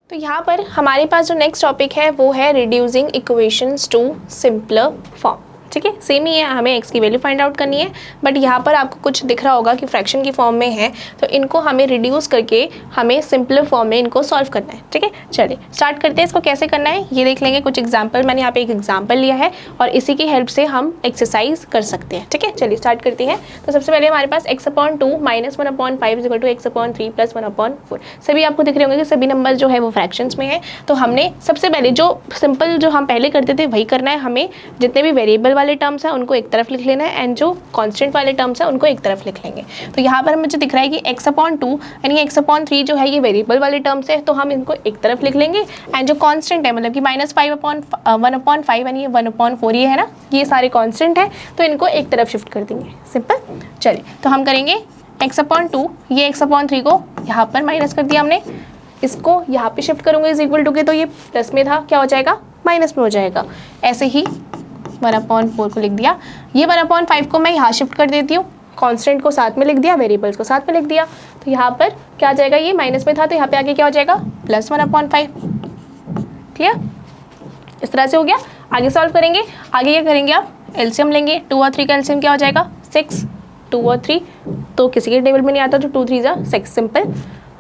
तो यहाँ पर हमारे पास जो नेक्स्ट टॉपिक है वो है reducing equations to simpler form. ठीक है, सेम ही है, हमें x की वैल्यू फाइंड आउट करनी है, बट यहाँ पर आपको कुछ दिख रहा होगा कि फ्रैक्शन की फॉर्म में है, तो इनको हमें रिड्यूस करके हमें सिंपलर फॉर्म में इनको सॉल्व करना है। ठीक है, चलिए स्टार्ट करते हैं। इसको कैसे करना है ये देख लेंगे, कुछ एग्जाम्पल, मैंने यहाँ पे एक एग्जाम्पल लिया है और इसी की हेल्प से हम एक्सरसाइज कर सकते हैं। ठीक है, चलिए स्टार्ट करते हैं। तो सबसे पहले हमारे पास x/2 - 1/5 = x/3 + 1/4। सभी आपको दिख रहे होंगे कि सभी नंबर जो है वो फ्रैक्शंस में है। तो हमने सबसे पहले जो सिंपल जो हम पहले करते थे वही करना है। हमें जितने भी वेरिएबल वाले टर्म्स हैं उनको एक तरफ लिख लेना है एंड जो कांस्टेंट वाले टर्म्स हैं उनको एक तरफ लिख लेंगे। तो यहाँ पर मुझे दिख रहा है कि x/2 यानी x/3 जो है ये वेरिएबल वाले टर्म्स है, तो हम इनको एक तरफ लिख लेंगे एंड जो कांस्टेंट है मतलब कि -5/1/5 यानी 1/4 ये है ना, ये सारे कांस्टेंट है, तो इनको एक तरफ शिफ्ट कर देंगे। सिंपल। चलिए तो हम करेंगे x/2, ये x/3 को यहाँ पर माइनस कर दिया हमने, इसको यहाँ पे शिफ्ट करूँगा = के, तो ये प्लस में था, क्या हो जाएगा माइनस में हो जाएगा। ऐसे ही 1/4 को लिख दिया, ये 1/5 को मैं यहाँ शिफ्ट कर देती हूँ, कांस्टेंट को साथ में लिख दिया, वेरिएबल्स को साथ में लिख दिया, तो यहाँ पर क्या आ जाएगा, ये माइनस में था तो यहाँ पे आगे क्या हो जाएगा +1/5। क्लियर, इस तरह से हो गया। आगे सॉल्व करेंगे, आगे क्या करेंगे आप एलसीएम लेंगे, 2 और 3 का एलसीएम क्या हो जाएगा 6, 2 और 3, तो किसी के टेबल में नहीं आता तो 2 3 = 6, सिंपल।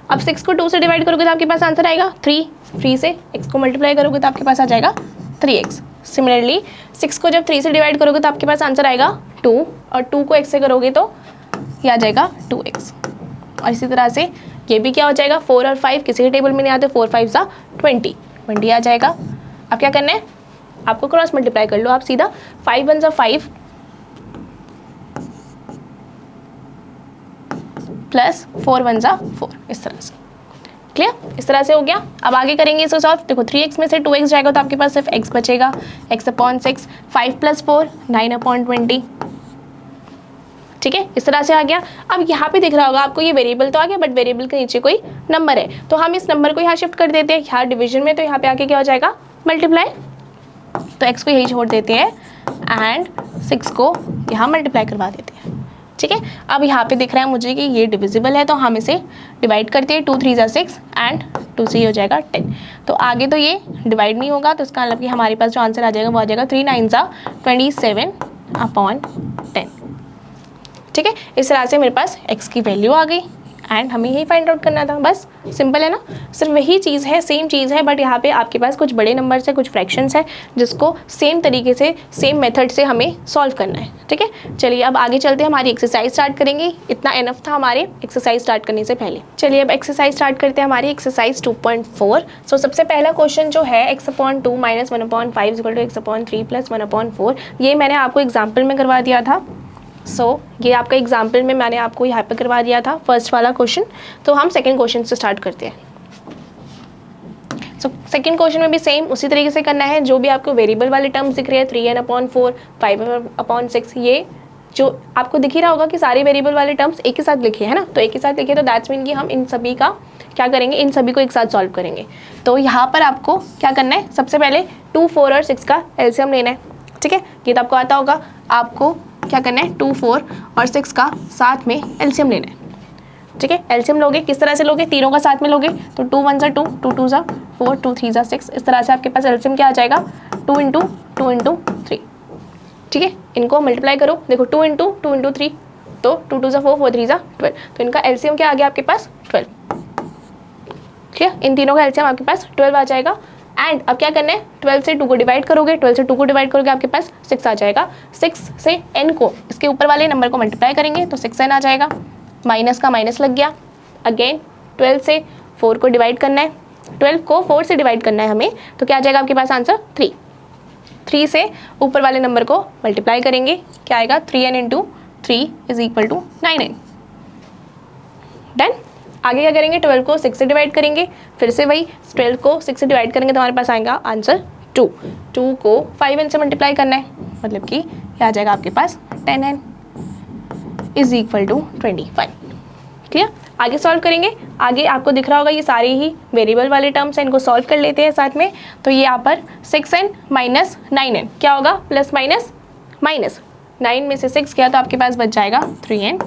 अब 6 को 2 से डिवाइड करोगे तो आपके पास आंसर आएगा 3 से x को मल्टीप्लाई करोगे तो आपके पास आ जाएगा 3x। सिमिलरली 6 को जब 3 से डिवाइड करोगे तो आपके पास आंसर आएगा 2, और 2 को x से करोगे तो ये आ जाएगा 2x। और इसी तरह से ये भी क्या हो जाएगा 4 और 5, किसी के टेबल में नहीं आते, 4 5 = 20, 20 आ जाएगा। अब क्या करना है, आपको क्रॉस मल्टीप्लाई कर लो आप सीधा, 5 1 = 5 प्लस 4 1 = 4, इस तरह से। क्लियर, इस तरह से हो गया। अब आगे करेंगे इसको सॉल्व। देखो 3x में से 2x जाएगा तो आपके पास सिर्फ x बचेगा, x/6, 5 + 4 9/20। ठीक है, इस तरह से आ गया। अब यहाँ पे दिख रहा होगा आपको, ये वेरिएबल तो आ गया बट वेरिएबल के नीचे कोई नंबर है, तो हम इस नंबर को यहाँ शिफ्ट कर देते हैं, यहाँ डिवीजन में, तो यहाँ पे आके क्या हो जाएगा मल्टीप्लाई, तो x को यही छोड़ देते हैं एंड 6 को यहाँ मल्टीप्लाई करवा देते हैं। ठीक है, अब यहाँ पे दिख रहा है मुझे कि ये डिविजिबल है, तो हम इसे डिवाइड करते हैं, 2 3 = 6 एंड 2 से हो जाएगा 10। तो आगे तो ये डिवाइड नहीं होगा, तो इसका मतलब कि हमारे पास जो आंसर आ जाएगा वो आ जाएगा 3 9 = 27/10। ठीक है, इस तरह से मेरे पास x की वैल्यू आ गई एंड हमें यही फाइंड आउट करना था, बस सिंपल है ना। सिर्फ वही चीज़ है, सेम चीज़ है, बट यहाँ पे आपके पास कुछ बड़े नंबर्स है, कुछ फ्रैक्शंस है, जिसको सेम तरीके से सेम मेथड से हमें सॉल्व करना है। ठीक है, चलिए अब आगे चलते हैं, हमारी एक्सरसाइज स्टार्ट करेंगे। इतना एनफ था हमारे एक्सरसाइज स्टार्ट करने से पहले। चलिए अब एक्सरसाइज स्टार्ट करते हैं, हमारी एक्सरसाइज 2.4। सो सबसे पहला क्वेश्चन जो है x/2 - 1/5 = x/3 + 1/4, ये मैंने आपको एग्जाम्पल में करवा दिया था। ये आपका एग्जाम्पल में मैंने आपको यहाँ पे करवा दिया था फर्स्ट वाला क्वेश्चन। तो हम सेकंड क्वेश्चन से स्टार्ट करते हैं। सेकंड क्वेश्चन में भी सेम उसी तरीके से करना है, जो भी आपको वेरिएबल वाले टर्म्स दिख रहे हैं 3n/4, 5n/6, ये जो आपको दिख ही रहा होगा कि सारे वेरिएबल वाले टर्म्स एक ही साथ लिखे हैं ना, तो एक ही साथ लिखे, तो दैट्स मीन कि हम इन सभी का क्या करेंगे, इन सभी को एक साथ सॉल्व करेंगे। तो यहाँ पर आपको क्या करना है, सबसे पहले 2 4 और 6 का एलसीएम लेना है। ठीक है, ये तो आपको आता होगा। आपको क्या करना है, 2 4 और 6 का साथ में एलसीएम लेना है। ठीक है, एलसीएम लोगे, किस तरह से लोगे, तीनों का साथ में लोगे, तो 2 1 = 2, 2 2 = 4, 2 3 = 6, इस तरह से आपके पास एलसीएम क्या आ जाएगा 2 × 2 × 3। ठीक है, इनको मल्टीप्लाई करो, देखो 2 × 2 × 3, तो 2 2 = 4, 4 3 = 12, तो इनका एलसीएम क्या आ गया आपके पास 12। ठीक है, इन तीनों का एलसीएम आपके पास 12 आ जाएगा। एंड अब क्या करना है, 12 से 2 को डिवाइड करोगे, 12 से 2 को डिवाइड करोगे आपके पास 6 आ जाएगा। 6 से n को, इसके ऊपर वाले नंबर को मल्टीप्लाई करेंगे तो 6n आ जाएगा, माइनस का माइनस लग गया। अगेन 12 से 4 को डिवाइड करना है, 12 को 4 से डिवाइड करना है हमें, तो क्या आ जाएगा आपके पास आंसर 3। 3 से ऊपर वाले नंबर को मल्टीप्लाई करेंगे, क्या आएगा 3n × 3 = 9n। डन। आगे क्या करेंगे, 12 को 6 से डिवाइड करेंगे, फिर से वही 12 को 6 से डिवाइड करेंगे तो हमारे पास आएगा आंसर 2। 2 को 5n से मल्टीप्लाई करना है, मतलब कि क्या आ जाएगा आपके पास 10n = 25। क्लियर, आगे सॉल्व करेंगे। आगे आपको दिख रहा होगा ये सारे ही वेरिएबल वाले टर्म्स हैं, इनको सॉल्व कर लेते हैं साथ में। तो ये यहाँ पर 6n - 9n क्या होगा, प्लस माइनस माइनस, 9 में से 6 किया तो आपके पास बच जाएगा 3n,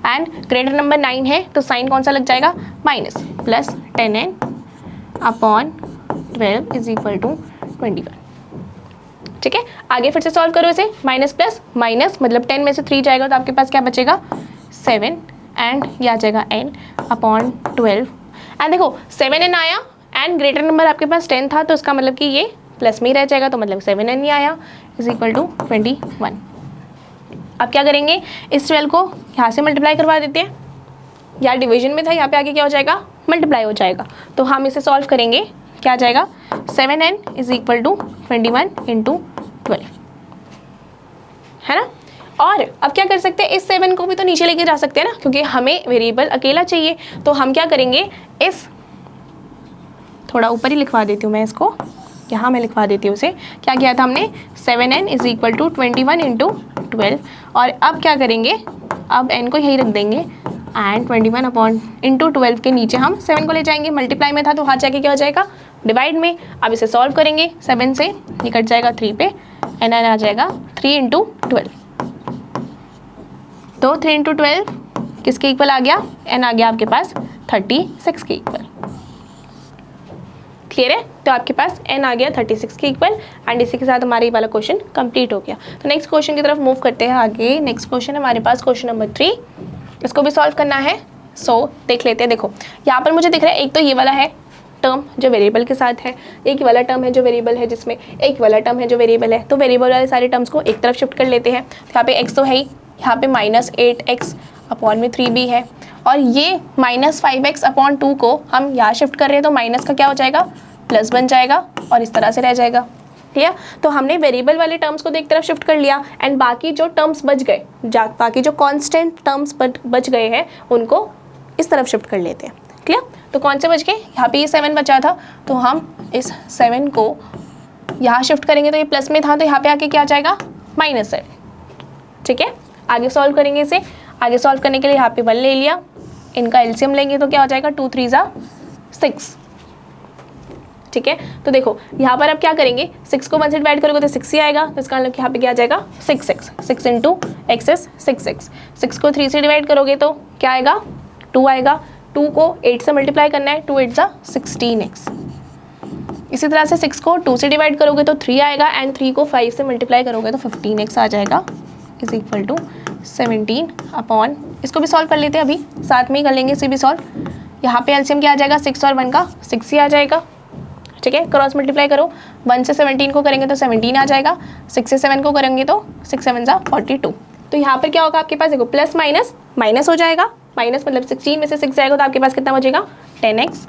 एंड ग्रेटर नंबर 9 है तो साइन कौन सा लग जाएगा minus, plus 10n upon 12 is equal to 21। ठीक है, आगे फिर से सॉल्व करो इसे, माइनस प्लस माइनस, मतलब 10 में से 3 जाएगा तो आपके पास क्या बचेगा 7 एंड ये आ जाएगा n अपॉन 12। एंड देखो 7n आया एंड ग्रेटर नंबर आपके पास 10 था, तो इसका मतलब कि ये प्लस में ही रह जाएगा, तो मतलब 7n ही आया इज इक्वल टू 21। अब क्या करेंगे, इस 12 को यहाँ से मल्टीप्लाई करवा देते हैं, यार डिवीजन में था, यहाँ पे आगे क्या हो जाएगा मल्टीप्लाई हो जाएगा, तो हम इसे सॉल्व करेंगे, क्या आ जाएगा 7n is equal to 21 into 12, है ना। और अब क्या कर सकते हैं, इस 7 को भी तो नीचे लेके जा सकते हैं ना, क्योंकि हमें वेरिएबल अकेला चाहिए, तो हम क्या करेंगे, इस थोड़ा ऊपर ही लिखवा देती हूँ मैं इसको, यहाँ मैं लिखवा देती हूँ उसे, क्या किया था हमने 7n is equal to 21 into 12, और अब क्या करेंगे, अब n को यही रख देंगे एंड 21 अपॉन इंटू 12 के नीचे हम 7 को ले जाएंगे, मल्टीप्लाई में था तो वहाँ जाके क्या हो जाएगा डिवाइड में। अब इसे सॉल्व करेंगे, 7 से ये कट जाएगा 3 पे, एन आ जाएगा 3 इंटू 12, तो 3 इंटू 12 किसके इक्वल आ गया, n आ गया आपके पास 36 के इक्वल। क्लियर है, तो आपके पास n आ गया 36 के इक्वल, एंड इसी के साथ हमारा ये वाला क्वेश्चन कंप्लीट हो गया। तो नेक्स्ट क्वेश्चन की तरफ मूव करते हैं आगे। नेक्स्ट क्वेश्चन हमारे पास क्वेश्चन नंबर 3, इसको भी सॉल्व करना है। सो देख लेते हैं। देखो यहाँ पर मुझे दिख रहा है, एक तो ये वाला है टर्म जो वेरिएबल के साथ है, एक वाला टर्म है जो वेरिएबल है, जिसमें एक वाला टर्म है जो वेरिएबल है, तो वेरिएबल वाले सारे टर्म्स को एक तरफ शिफ्ट कर लेते हैं। तो यहाँ पे x तो है ही, यहाँ पे -8x अपॉन में 3b है, और ये -5x अपॉन 2 को हम यहाँ शिफ्ट कर रहे हैं, तो माइनस का क्या हो जाएगा प्लस बन जाएगा, और इस तरह से रह जाएगा। क्लियर, तो हमने वेरिएबल वाले टर्म्स को एक तरफ शिफ्ट कर लिया, एंड बाकी जो टर्म्स बच गए, बाकी जो कांस्टेंट टर्म्स बच गए हैं उनको इस तरफ शिफ्ट कर लेते हैं। क्लियर, तो कौन से बच गए, यहाँ पे ये 7 बचा था, तो हम इस 7 को यहाँ शिफ्ट करेंगे, तो ये प्लस में था, तो यहाँ पे आके क्या आ जाएगा -7। ठीक है, आगे सॉल्व करेंगे इसे। आगे सॉल्व करने के लिए यहाँ पे 1 ले लिया, इनका एलसीएम लेंगे तो क्या हो जाएगा 2 3 = 6। ठीक है, तो देखो यहाँ पर अब क्या करेंगे, 6 को 1 से डिवाइड करोगे तो 6 ही आएगा, तो इसका मतलब यहाँ पे क्या आ जाएगा 6x, 6 into x is 6x। 6 को 3 से डिवाइड करोगे तो क्या आएगा 2 आएगा, 2 को 8 से मल्टीप्लाई करना है, 2 8 = 16x। इसी तरह से 6 को 2 से डिवाइड करोगे तो 3 आएगा, एंड 3 को 5 से मल्टीप्लाई करोगे तो 15x आ जाएगा इज इक्वल टू 17 अपॉन, इसको भी सॉल्व कर लेते हैं, अभी साथ में ही कर लेंगे इसे भी सॉल्व। यहाँ पे एलसीएम क्या आ जाएगा 6 और 1 का 6 ही आ जाएगा। ठीक है, क्रॉस मल्टीप्लाई करो, 1 से 17 को करेंगे तो 17 आ जाएगा, 6 से 7 को करेंगे तो 6 7 = 42। तो यहाँ पर क्या होगा आपके पास, देखो प्लस माइनस माइनस हो जाएगा, माइनस मतलब 16 में से 6 जाएगा तो आपके पास कितना बचेगा 10x।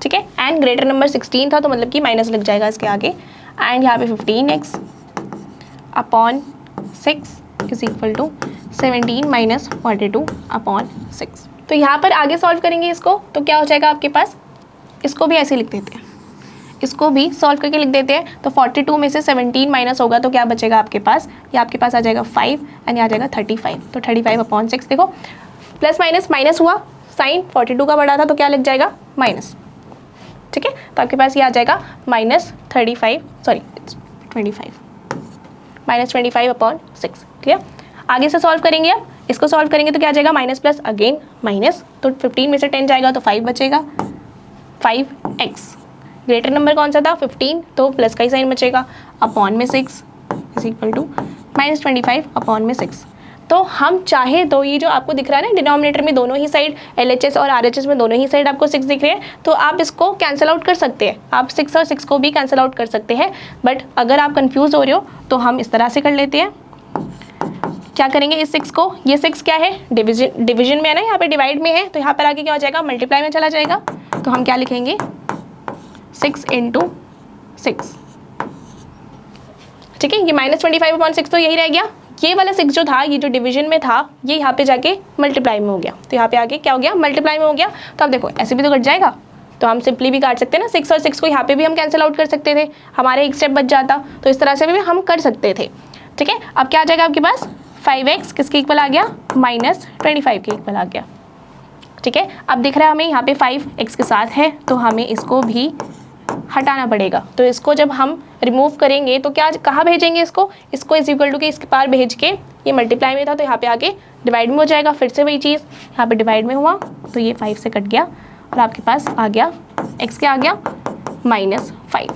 ठीक है, एंड ग्रेटर नंबर 16 था, तो मतलब कि माइनस लग जाएगा इसके आगे, एंड यहाँ पे 15x upon 6 is equal to 17 minus 42 upon 6। तो यहाँ पर आगे सॉल्व करेंगे इसको, तो क्या हो जाएगा आपके पास, इसको भी ऐसे लिख देते हैं, इसको भी सॉल्व करके लिख देते हैं। तो 42 में से 17 माइनस होगा तो क्या बचेगा आपके पास, ये आपके पास आ जाएगा 5, एंड ये आ जाएगा 35। तो 35 अपॉन 6, देखो प्लस माइनस माइनस हुआ, साइन 42 का बड़ा था तो क्या लग जाएगा माइनस। ठीक है, तो आपके पास ये आ जाएगा -35 -25 अपॉन 6। क्लियर, आगे से सॉल्व करेंगे, अब इसको सॉल्व करेंगे तो क्या आ जाएगा माइनस प्लस अगेन माइनस, तो 15 में से 10 जाएगा तो 5 बचेगा, 5x। ग्रेटर नंबर कौन सा था 15, तो प्लस का ही साइन बचेगा, अपॉन में 6 इज इक्वल टू -25 अपॉन में 6। तो हम चाहे तो ये जो आपको दिख रहा है ना डिनोमिनेटर में दोनों ही साइड, LHS और RHS में दोनों ही साइड आपको 6 दिख रहे हैं, तो आप इसको कैंसिल आउट कर सकते हैं, आप 6 और 6 को भी कैंसिल आउट कर सकते हैं। बट अगर आप कंफ्यूज हो रहे हो तो हम इस तरह से कर लेते हैं। क्या करेंगे, इस 6 को, ये 6 क्या है डिवीजन में है ना, यहाँ पे डिवाइड में है, तो यहाँ पर आगे क्या हो जाएगा मल्टीप्लाई में चला जाएगा, तो हम क्या लिखेंगे 6 इंटू 6। ठीक है, ये -25 अपॉन 6 तो यही रह गया, ये वाला 6 जो था, ये जो डिवीजन में था, ये यहाँ पे जाके मल्टीप्लाई में हो गया, तो यहाँ पे आके क्या हो गया मल्टीप्लाई में हो गया। तो अब देखो ऐसे भी तो कट जाएगा, तो हम सिंपली भी काट सकते हैं ना, 6 और 6 को यहाँ पे भी हम कैंसिल आउट कर सकते थे, हमारे एक स्टेप बच जाता, तो इस तरह से भी हम कर सकते थे। ठीक है, अब क्या आ जाएगा आपके पास 5x किसके इक्वल आ गया -25 के इक्वल आ गया। ठीक है, अब दिख रहा है हमें यहाँ पे 5x के साथ है, तो हमें इसको भी हटाना पड़ेगा, तो इसको जब हम रिमूव करेंगे तो क्या कहाँ भेजेंगे इसको इज इक्वल टू के इसके पार भेज के, ये मल्टीप्लाई में था तो यहाँ पे आके डिवाइड में हो जाएगा, फिर से वही चीज़ यहाँ पे डिवाइड में हुआ तो ये 5 से कट गया और आपके पास आ गया x क्या आ गया -5।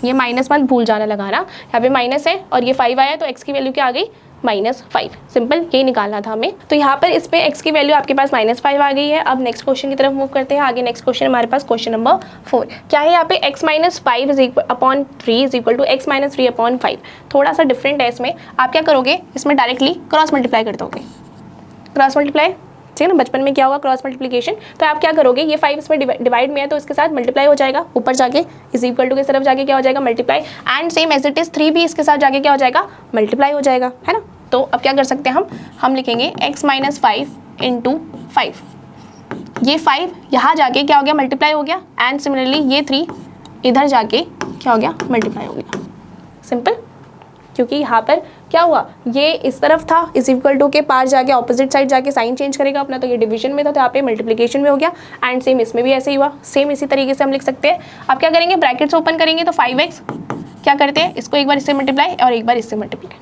ये माइनस मत भूल जाना लगाना, यहाँ पे माइनस है और ये 5 आया तो x की वैल्यू क्या आ गई -5। सिंपल, यही निकालना था हमें। तो यहाँ पर इस पे x की वैल्यू आपके पास -5 आ गई है। अब नेक्स्ट क्वेश्चन की तरफ मूव करते हैं। आगे नेक्स्ट क्वेश्चन हमारे पास क्वेश्चन नंबर 4 क्या है यहाँ पे x - 5 upon 3 is equal to x - 3 upon 5। थोड़ा सा डिफरेंट है इसमें। आप क्या करोगे, इसमें डायरेक्टली क्रॉस मल्टीप्लाई कर दोगे। क्रॉस मल्टीप्लाई, ठीक है ना, बचपन में क्या होगा क्रॉस मल्टीप्लिकेशन। तो आप क्या करोगे, ये 5 इसमें डिवाइड में है तो इसके साथ मल्टीप्लाई हो जाएगा, ऊपर जाके इज इक्वल टू की तरफ जाके क्या हो जाएगा multiply, and same as it is 3 भी इसके साथ जाके क्या हो जाएगा मल्टीप्लाई हो जाएगा, है ना। तो अब क्या कर सकते हैं हम लिखेंगे x - 5 इंटू 5। ये 5 यहाँ जाके क्या हो गया मल्टीप्लाई हो गया, एंड सिमिलरली ये 3 इधर जाके क्या हो गया मल्टीप्लाई हो गया। सिंपल, क्योंकि यहाँ पर क्या हुआ, ये इस तरफ था इज इक्वल टू के पार जाके ऑपोजिट साइड जाके साइन चेंज करेगा अपना, तो ये डिवीजन में था तो यहाँ पे मल्टीप्लिकेशन में हो गया, एंड सेम इसमें भी ऐसे ही हुआ। सेम इसी तरीके से हम लिख सकते हैं। अब क्या करेंगे, ब्रैकेट्स ओपन करेंगे तो 5x क्या करते हैं, इसको एक बार इससे मल्टीप्लाई और एक बार इससे मल्टीप्लाई,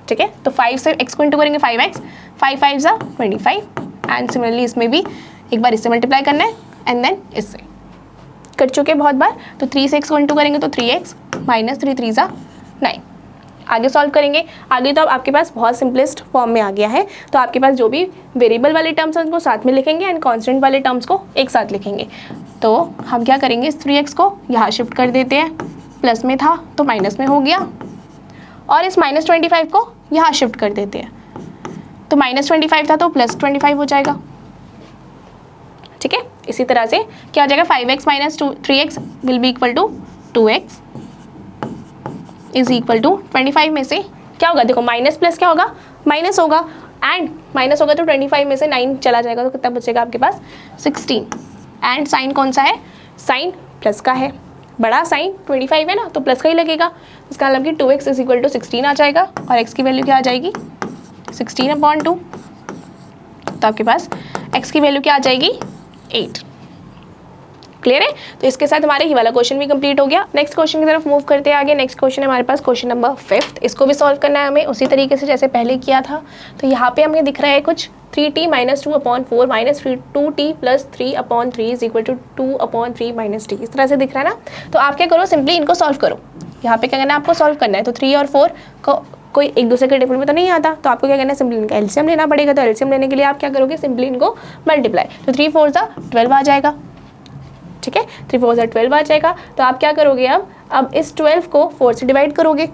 ठीक है। तो 5 से x को इंटू करेंगे 5x, 5 5 ज़ा 25, एंड सिमिलरली इसमें भी एक बार इससे मल्टीप्लाई करना है एंड देन इससे कर चुके बहुत बार। तो 3 से x को इंटू करेंगे तो 3x - 3 3 ज़ा 9। आगे सॉल्व करेंगे। आगे तो अब आपके पास बहुत सिंपलेस्ट फॉर्म में आ गया है। तो आपके पास जो भी वेरिएबल वाले टर्म्स हैं उनको साथ में लिखेंगे एंड कांस्टेंट वाले टर्म्स को एक साथ लिखेंगे। तो हम क्या करेंगे, इस 3x को यहाँ शिफ्ट कर देते हैं, प्लस में था तो माइनस में हो गया, और इस -25 को यहाँ शिफ्ट कर देते हैं। तो -25 था तो +25 हो जाएगा, ठीक है। इसी तरह से क्या हो जाएगा, 5x - 3x will be equal to 2x is equal to 25 में से क्या होगा, देखो माइनस प्लस क्या होगा माइनस होगा, एंड माइनस होगा तो 25 में से 9 चला जाएगा तो कितना बचेगा आपके पास 16। एंड साइन कौन सा है, साइन प्लस का है, बड़ा साइन 25 है ना तो प्लस का ही लगेगा। इसका मतलब कि 2x इज इक्वल टू 16 आ जाएगा, और x की वैल्यू क्या आ जाएगी 16/2। तो आपके पास x की वैल्यू क्या आ जाएगी 8। क्लियर है। तो इसके साथ हमारे ये वाला क्वेश्चन भी कंप्लीट हो गया। नेक्स्ट क्वेश्चन की तरफ मूव करते हैं आगे। नेक्स्ट क्वेश्चन है हमारे पास क्वेश्चन नंबर 5। इसको भी सॉल्व करना है हमें उसी तरीके से जैसे पहले किया था। तो यहाँ पे हमें दिख रहा है कुछ 3t - 2/4 - 2t + 3/3 is equal to 2/3 - t, इस तरह से दिख रहा है ना। तो आप क्या करो, सिंपली इनको सॉल्व करो। यहाँ पे क्या करना है, आपको सॉल्व करना है। तो 3 और 4 को कोई एक दूसरे के टेबल में तो नहीं आता, तो आपको क्या करना है, सिंपली इनका एलसीएम लेना पड़ेगा। तो एलसीएम लेने के लिए आप क्या करोगे, सिंपली इनको मल्टीप्लाई। तो 3 4 ज़ा 12 आ जाएगा, ठीक है। 3 4 ज़ा 12 आ जाएगा। तो आप क्या करोगे, अब इस 12 को 4 से डिवाइड करोगे,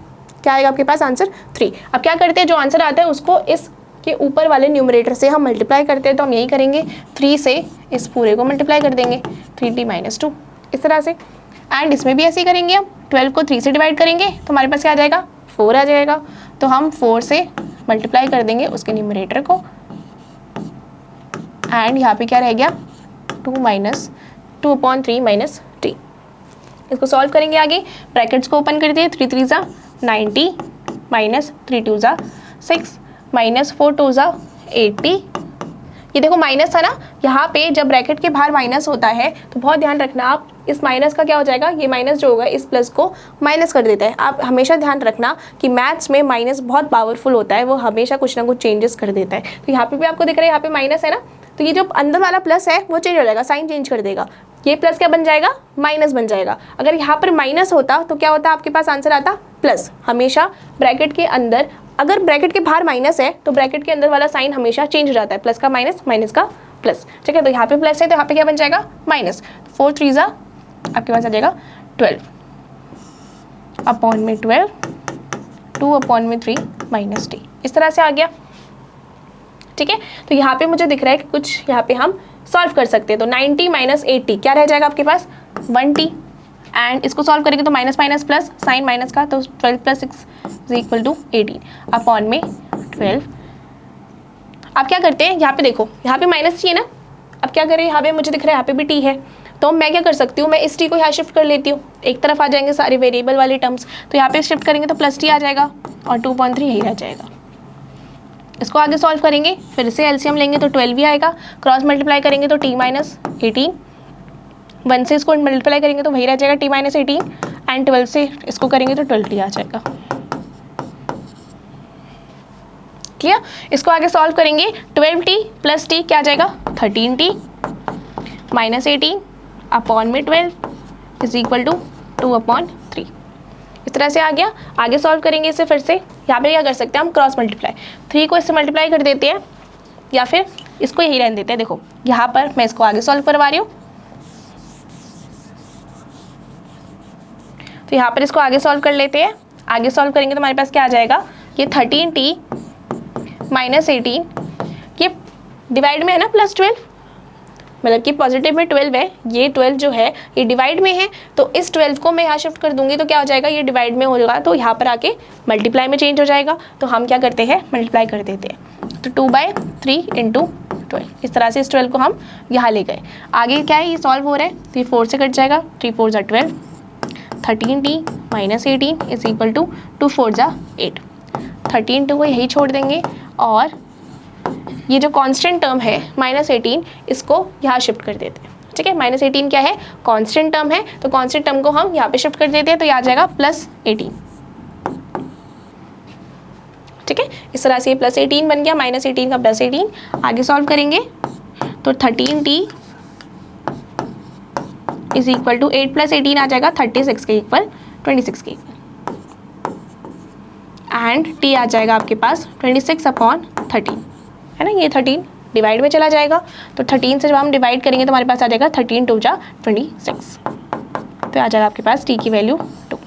क्या आएगा आपके पास आंसर 3। अब क्या करते हैं, जो आंसर आता है उसको इस के ऊपर वाले न्यूमरेटर से हम मल्टीप्लाई करते हैं। तो हम यही करेंगे, 3 से इस पूरे को मल्टीप्लाई कर देंगे, 3t - 2 इस तरह से। एंड इसमें भी ऐसे ही करेंगे, हम 12 को 3 से डिवाइड करेंगे तो हमारे पास क्या आ जाएगा 4 आ जाएगा। तो हम 4 से मल्टीप्लाई कर देंगे उसके न्यूमरेटर को, एंड यहाँ पे क्या रह गया 2/3 - t। इसको सॉल्व करेंगे आगे। ब्रैकेट्स को ओपन कर दिए, 3 3 ज़ा 90 - 3 2 ज़ा 6 - 4 2 ज़ा 80। ये देखो माइनस था ना, यहाँ पे जब ब्रैकेट के बाहर माइनस होता है तो बहुत ध्यान रखना, आप इस माइनस का क्या हो जाएगा, ये माइनस जो होगा इस प्लस को माइनस कर देता है। आप हमेशा ध्यान रखना कि मैथ्स में माइनस बहुत पावरफुल होता है, वो हमेशा कुछ ना कुछ चेंजेस कर देता है। तो यहाँ पे भी आपको दिख रहा है, यहाँ पे माइनस है ना, तो ये जो अंदर वाला प्लस है वो चेंज हो जाएगा, साइन चेंज कर देगा। ये प्लस क्या बन जाएगा, माइनस बन जाएगा। अगर यहाँ पर माइनस होता तो क्या होता, आपके पास आंसर आता प्लस। हमेशा ब्रैकेट के अंदर, अगर ब्रैकेट के बाहर माइनस है तो ब्रैकेट के अंदर वाला साइन हमेशा चेंज हो जाता है, प्लस का माइनस, माइनस का प्लस, ठीक है। तो यहाँ पे प्लस है तो यहाँ पे क्या बन जाएगा माइनस। 4 3 ज़ा आपके पास आ जाएगा 12/12, 2/3 - t, इस तरह से आ गया, ठीक है। तो यहाँ पे मुझे दिख रहा है कि कुछ यहाँ पे हम सॉल्व कर सकते हैं। तो 90 - 80 क्या रह जाएगा आपके पास 1t, एंड इसको सॉल्व करेंगे तो minus minus plus, sign minus का, तो 12 + 6 इज इक्वल टू 18/12। आप क्या करते हैं, यहाँ पे देखो, यहाँ पे माइनस चाहिए ना, अब क्या करें, यहाँ पे मुझे दिख रहा है यहाँ पे भी t है, तो मैं क्या कर सकती हूँ, मैं इस t को यहाँ शिफ्ट कर लेती हूँ, एक तरफ आ जाएंगे सारे वेरिएबल वाले टर्म्स। तो यहाँ पे शिफ्ट करेंगे तो +t आ जाएगा और 2/3 यही रह जाएगा। इसको आगे सॉल्व करेंगे, फिर से एलसीएम लेंगे तो 12 भी आएगा, क्रॉस मल्टीप्लाई करेंगे तो t - 18, 1 से इसको मल्टीप्लाई करेंगे तो वही रह जाएगा t - 18, एंड 12 से इसको करेंगे तो 12t आ जाएगा। क्लियर। इसको आगे सॉल्व करेंगे, 12t + t क्या आ जाएगा 13t - 18 अपॉन में 12 इज इक्वल टू 2/3। इस तरह से आ गया। आगे सॉल्व करेंगे इसे फिर से। यहाँ पे क्या कर सकते हैं हम, क्रॉस मल्टीप्लाई, 3 को इससे मल्टीप्लाई कर देते हैं या फिर इसको यही रहने देते हैं। देखो यहाँ पर मैं इसको आगे सॉल्व करवा रही हूँ, तो यहाँ पर इसको आगे सॉल्व कर लेते हैं। आगे सॉल्व करेंगे तो हमारे पास क्या आ जाएगा, ये 13t माइनस 18, ये डिवाइड में है ना +12, मतलब कि पॉजिटिव में 12 है, ये 12 जो है ये डिवाइड में है, तो इस 12 को मैं यहाँ शिफ्ट कर दूंगी तो क्या हो जाएगा, ये डिवाइड में हो जाएगा तो यहाँ पर आके मल्टीप्लाई में चेंज हो जाएगा। तो हम क्या करते हैं, मल्टीप्लाई कर देते हैं। तो 2/3 × 12, इस तरह से इस 12 को हम यहाँ ले गए। आगे क्या है, ये सॉल्व हो रहा है तो ये 4 से कट जाएगा, 3 4 = 12, 13t minus 18 is equal to 2 4 = 8। 13 को यही छोड़ देंगे और ये जो कांस्टेंट टर्म है -18 इसको यहाँ शिफ्ट कर देते हैं। ठीक है, -18 क्या है, कांस्टेंट टर्म है, तो कांस्टेंट टर्म को हम यहाँ पे शिफ्ट कर देते हैं तो ये आ जाएगा +18। ठीक है, इस तरह से ये +18 बन गया, -18 का +18। आगे सॉल्व करेंगे तो 13t इज इक्वल टू 8 + 18 आ जाएगा 36 के इक्वल, 26 के इक्वल, एंड t आ जाएगा आपके पास 26/13, है ना। ये 13 डिवाइड में चला जाएगा, तो 13 से जब हम डिवाइड करेंगे तो हमारे पास आ जाएगा 13 2 = 26, तो आ जाएगा आपके पास t की वैल्यू 2।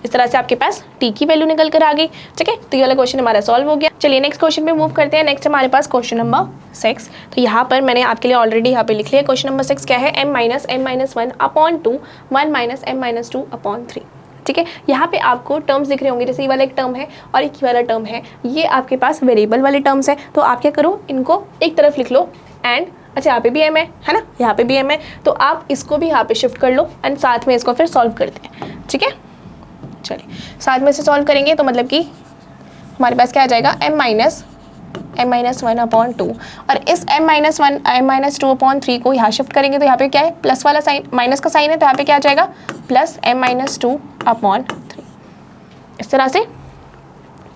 इस तरह से आपके पास t की वैल्यू निकल कर आ गई। ठीक है, तो ये वाला क्वेश्चन हमारा सॉल्व हो गया। चलिए नेक्स्ट क्वेश्चन पे मूव करते हैं। नेक्स्ट हमारे पास क्वेश्चन नंबर 6। तो यहाँ पर मैंने आपके लिए ऑलरेडी यहाँ पे लिख लिया। क्वेश्चन नंबर 6 क्या है, m - m - 1/2 1 - m - 2/3। ठीक है, यहाँ पे आपको टर्म्स दिख रहे होंगे, जैसे ये वाला एक टर्म है और एक वाला टर्म है, ये आपके पास वेरिएबल वाले टर्म्स है। तो आप क्या करो, इनको एक तरफ लिख लो एंड अच्छा यहाँ पे भी m है ना, यहाँ पे भी m है, तो आप इसको भी यहाँ पे शिफ्ट कर लो एंड साथ में इसको फिर सॉल्व करते हैं। ठीक है, चलिए साथ में से सॉल्व करेंगे तो मतलब कि हमारे पास क्या आ जाएगा, m - 1/2, और इस m - 2/3 को यहाँ शिफ्ट करेंगे तो यहाँ पे क्या है, प्लस वाला साइन, माइनस का साइन है, तो यहाँ पे क्या आ जाएगा +m - 2/3। इस तरह से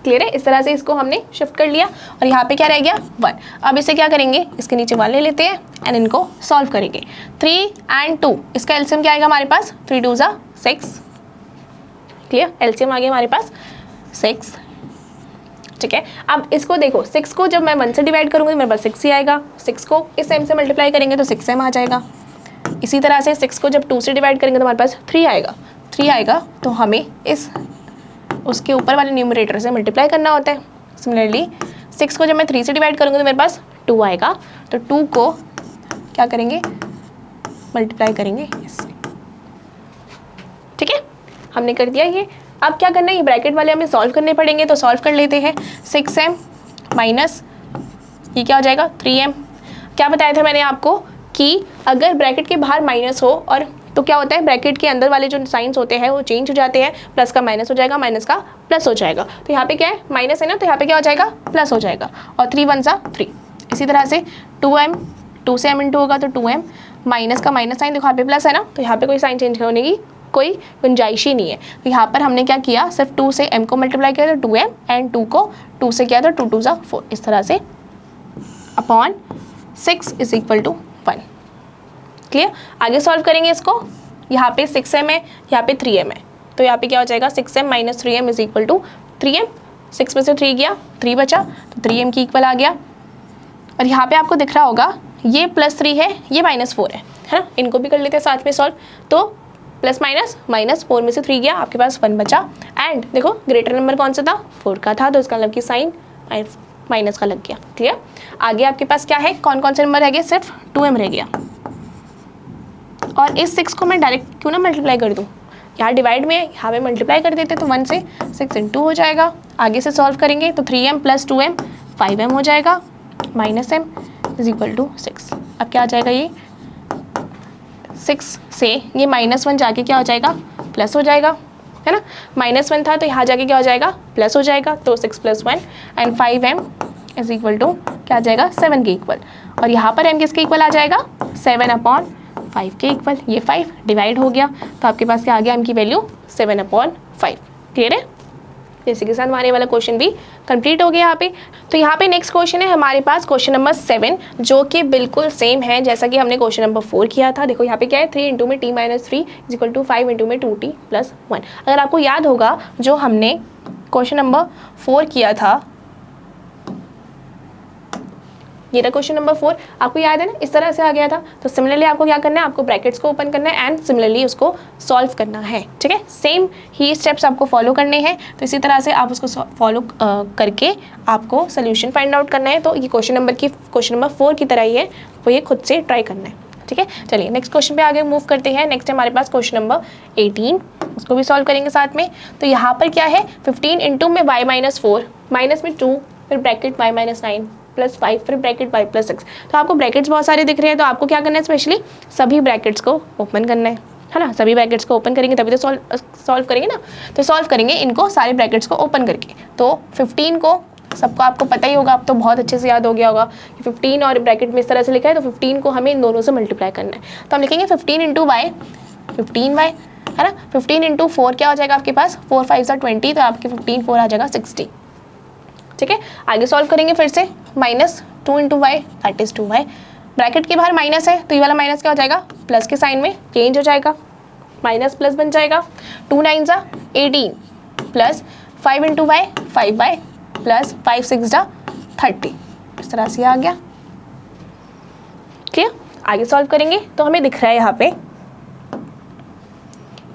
क्लियर है। इस तरह से इसको हमने शिफ्ट कर लिया और यहाँ पे क्या रह गया 1। अब इसे क्या करेंगे, इसके नीचे 1 ले लेते हैं एंड इनको सॉल्व करेंगे। 3 और 2, इसका एलसीएम क्या आएगा हमारे पास, 3 2 = 6। क्लियर, एलसीएम आ गया हमारे पास 6। ठीक है, अब इसको देखो, 6 को जब मैं 1 से डिवाइड करूँगी तो मेरे पास 6 ही आएगा। 6 को इस m से मल्टीप्लाई करेंगे तो 6m आ जाएगा। इसी तरह से 6 को जब 2 से डिवाइड करेंगे तो हमारे पास 3 आएगा। 3 आएगा तो हमें इस उसके ऊपर वाले न्यूमरेटर से मल्टीप्लाई करना होता है। सिमिलरली 6 को जब मैं 3 से डिवाइड करूँगी तो मेरे पास 2 आएगा, तो 2 को क्या करेंगे, मल्टीप्लाई करेंगे इससे। ठीक है, हमने कर दिया ये। अब क्या करना है, ये ब्रैकेट वाले हमें सॉल्व करने पड़ेंगे, तो सॉल्व कर लेते हैं। 6m माइनस ये क्या हो जाएगा 3m। क्या बताया था मैंने आपको कि अगर ब्रैकेट के बाहर माइनस हो और तो क्या होता है, ब्रैकेट के अंदर वाले जो साइंस होते हैं वो चेंज हो जाते हैं, प्लस का माइनस हो जाएगा, माइनस का प्लस हो जाएगा। तो यहाँ पे क्या है, माइनस है ना, तो यहाँ पे क्या हो जाएगा, प्लस हो जाएगा, और 3 1 = 3। इसी तरह से 2m, 2 से m इंटू होगा तो 2m, माइनस का माइनस साइन, देखो यहाँ पे प्लस है ना, तो यहाँ पे कोई साइन चेंज होने की कोई गुंजाइश ही नहीं है। तो यहाँ पर हमने क्या किया, सिर्फ 2 से m को मल्टीप्लाई किया तो 2m, एंड 2 को 2 से किया तो 2 2 = 4। इस तरह से upon 6 is equal to 1। Clear, आगे सॉल्व करेंगे इसको। यहाँ पे 6m है, यहाँ पे 3m है, तो यहाँ पे क्या हो जाएगा, 6m minus 3m is equal to 3m। 6 में से 3 गया, 3 बचा, तो 3m की इक्वल आ गया। और यहाँ पे आपको दिख रहा होगा ये +3 है, ये -4 है ना, इनको भी कर लेते हैं साथ में सॉल्व। तो प्लस माइनस, -4 में से 3 गया, आपके पास 1 बचा, एंड देखो ग्रेटर नंबर कौन सा था, 4 का था, तो इसका मतलब कि साइन माइनस का लग गया। क्लियर, आगे आपके पास क्या है, कौन कौन से नंबर रह गए, सिर्फ 2m रह गया। और इस 6 को मैं डायरेक्ट क्यों ना मल्टीप्लाई कर दूँ, यहाँ डिवाइड में यहाँ पे मल्टीप्लाई कर देते तो 1 से 6 × 2 हो जाएगा। आगे से सॉल्व करेंगे तो 3m + 2m 5m हो जाएगा, -m इज इक्वल टू 6। अब क्या आ जाएगा, ये 6 से ये -1 जाके क्या हो जाएगा, प्लस हो जाएगा, है ना। -1 था तो यहाँ जाके क्या हो जाएगा, प्लस हो जाएगा, तो 6 + 1 and 5m is equal to क्या आ जाएगा, 7 के इक्वल। और यहाँ पर m किसके इक्वल आ जाएगा, 7/5 के इक्वल। ये 5 डिवाइड हो गया, तो आपके पास क्या आ गया, m की वैल्यू 7/5। क्लियर है। जैसे कि हमारे वाला क्वेश्चन भी कंप्लीट हो गया यहाँ पे। तो यहाँ पे नेक्स्ट क्वेश्चन है हमारे पास क्वेश्चन नंबर 7, जो कि बिल्कुल सेम है जैसा कि हमने क्वेश्चन नंबर 4 किया था। देखो यहाँ पे क्या है, 3 इंटू में t minus 3 is equal to 5 into में 2t प्लस 1। अगर आपको याद होगा जो हमने क्वेश्चन नंबर 4 किया था, ये रहा क्वेश्चन नंबर 4, आपको याद है ना, इस तरह से आ गया था। तो सिमिलरली आपको क्या करना है, आपको ब्रैकेट्स को ओपन करना है एंड सिमिलरली उसको सॉल्व करना है, ठीक है। सेम ही स्टेप्स आपको फॉलो करने हैं। तो इसी तरह से आप उसको फॉलो करके आपको सोल्यूशन फाइंड आउट करना है। तो ये क्वेश्चन नंबर 4 की तरह ही है, वो ये खुद से ट्राई करना है, ठीक है। चलिए नेक्स्ट क्वेश्चन पे आगे मूव करते हैं। नेक्स्ट है हमारे पास क्वेश्चन नंबर 18, उसको भी सॉल्व करेंगे साथ में। तो यहाँ पर क्या है, 15 इंटू में y माइनस 4 माइनस में 2 फिर ब्रैकेट y माइनस 9 प्लस 5 फिर ब्रैकेट y प्लस 6। तो आपको ब्रैकेट्स बहुत सारे दिख रहे हैं, तो आपको क्या करना है, स्पेशली सभी ब्रैकेट्स को ओपन करना है ना। सभी ब्रैकेट्स को ओपन करेंगे तभी तो सॉल्व करेंगे ना। तो सॉल्व करेंगे इनको सारे ब्रैकेट्स को ओपन करके। तो 15 को सबको आपको पता ही होगा, अब तो बहुत अच्छे से याद हो गया होगा कि 15 और ब्रैकेट में इस तरह से लिखा है, तो 15 को हमें इन दोनों से मल्टीप्लाई करना है। तो हम लिखेंगे 15 इंटू वाई 15y, है ना। 15 इंटू 4 क्या हो जाएगा आपके पास, 4 5 सा 20, तो आपके 15 4 आ जाएगा 60, ठीक है। आगे सॉल्व करेंगे फिर से, minus 2 into y that is 2y। Bracket के बाहर माइनस है, तो ये वाला माइनस क्या हो जाएगा, प्लस के साइन में चेंज हो जाएगा, माइनस प्लस बन जाएगा। 2 9 सा 18 plus 5 into Y 5y plus 5 6 जा 30, इस तरह से आ गया, क्लियर। आगे सॉल्व करेंगे तो हमें दिख रहा है यहाँ पे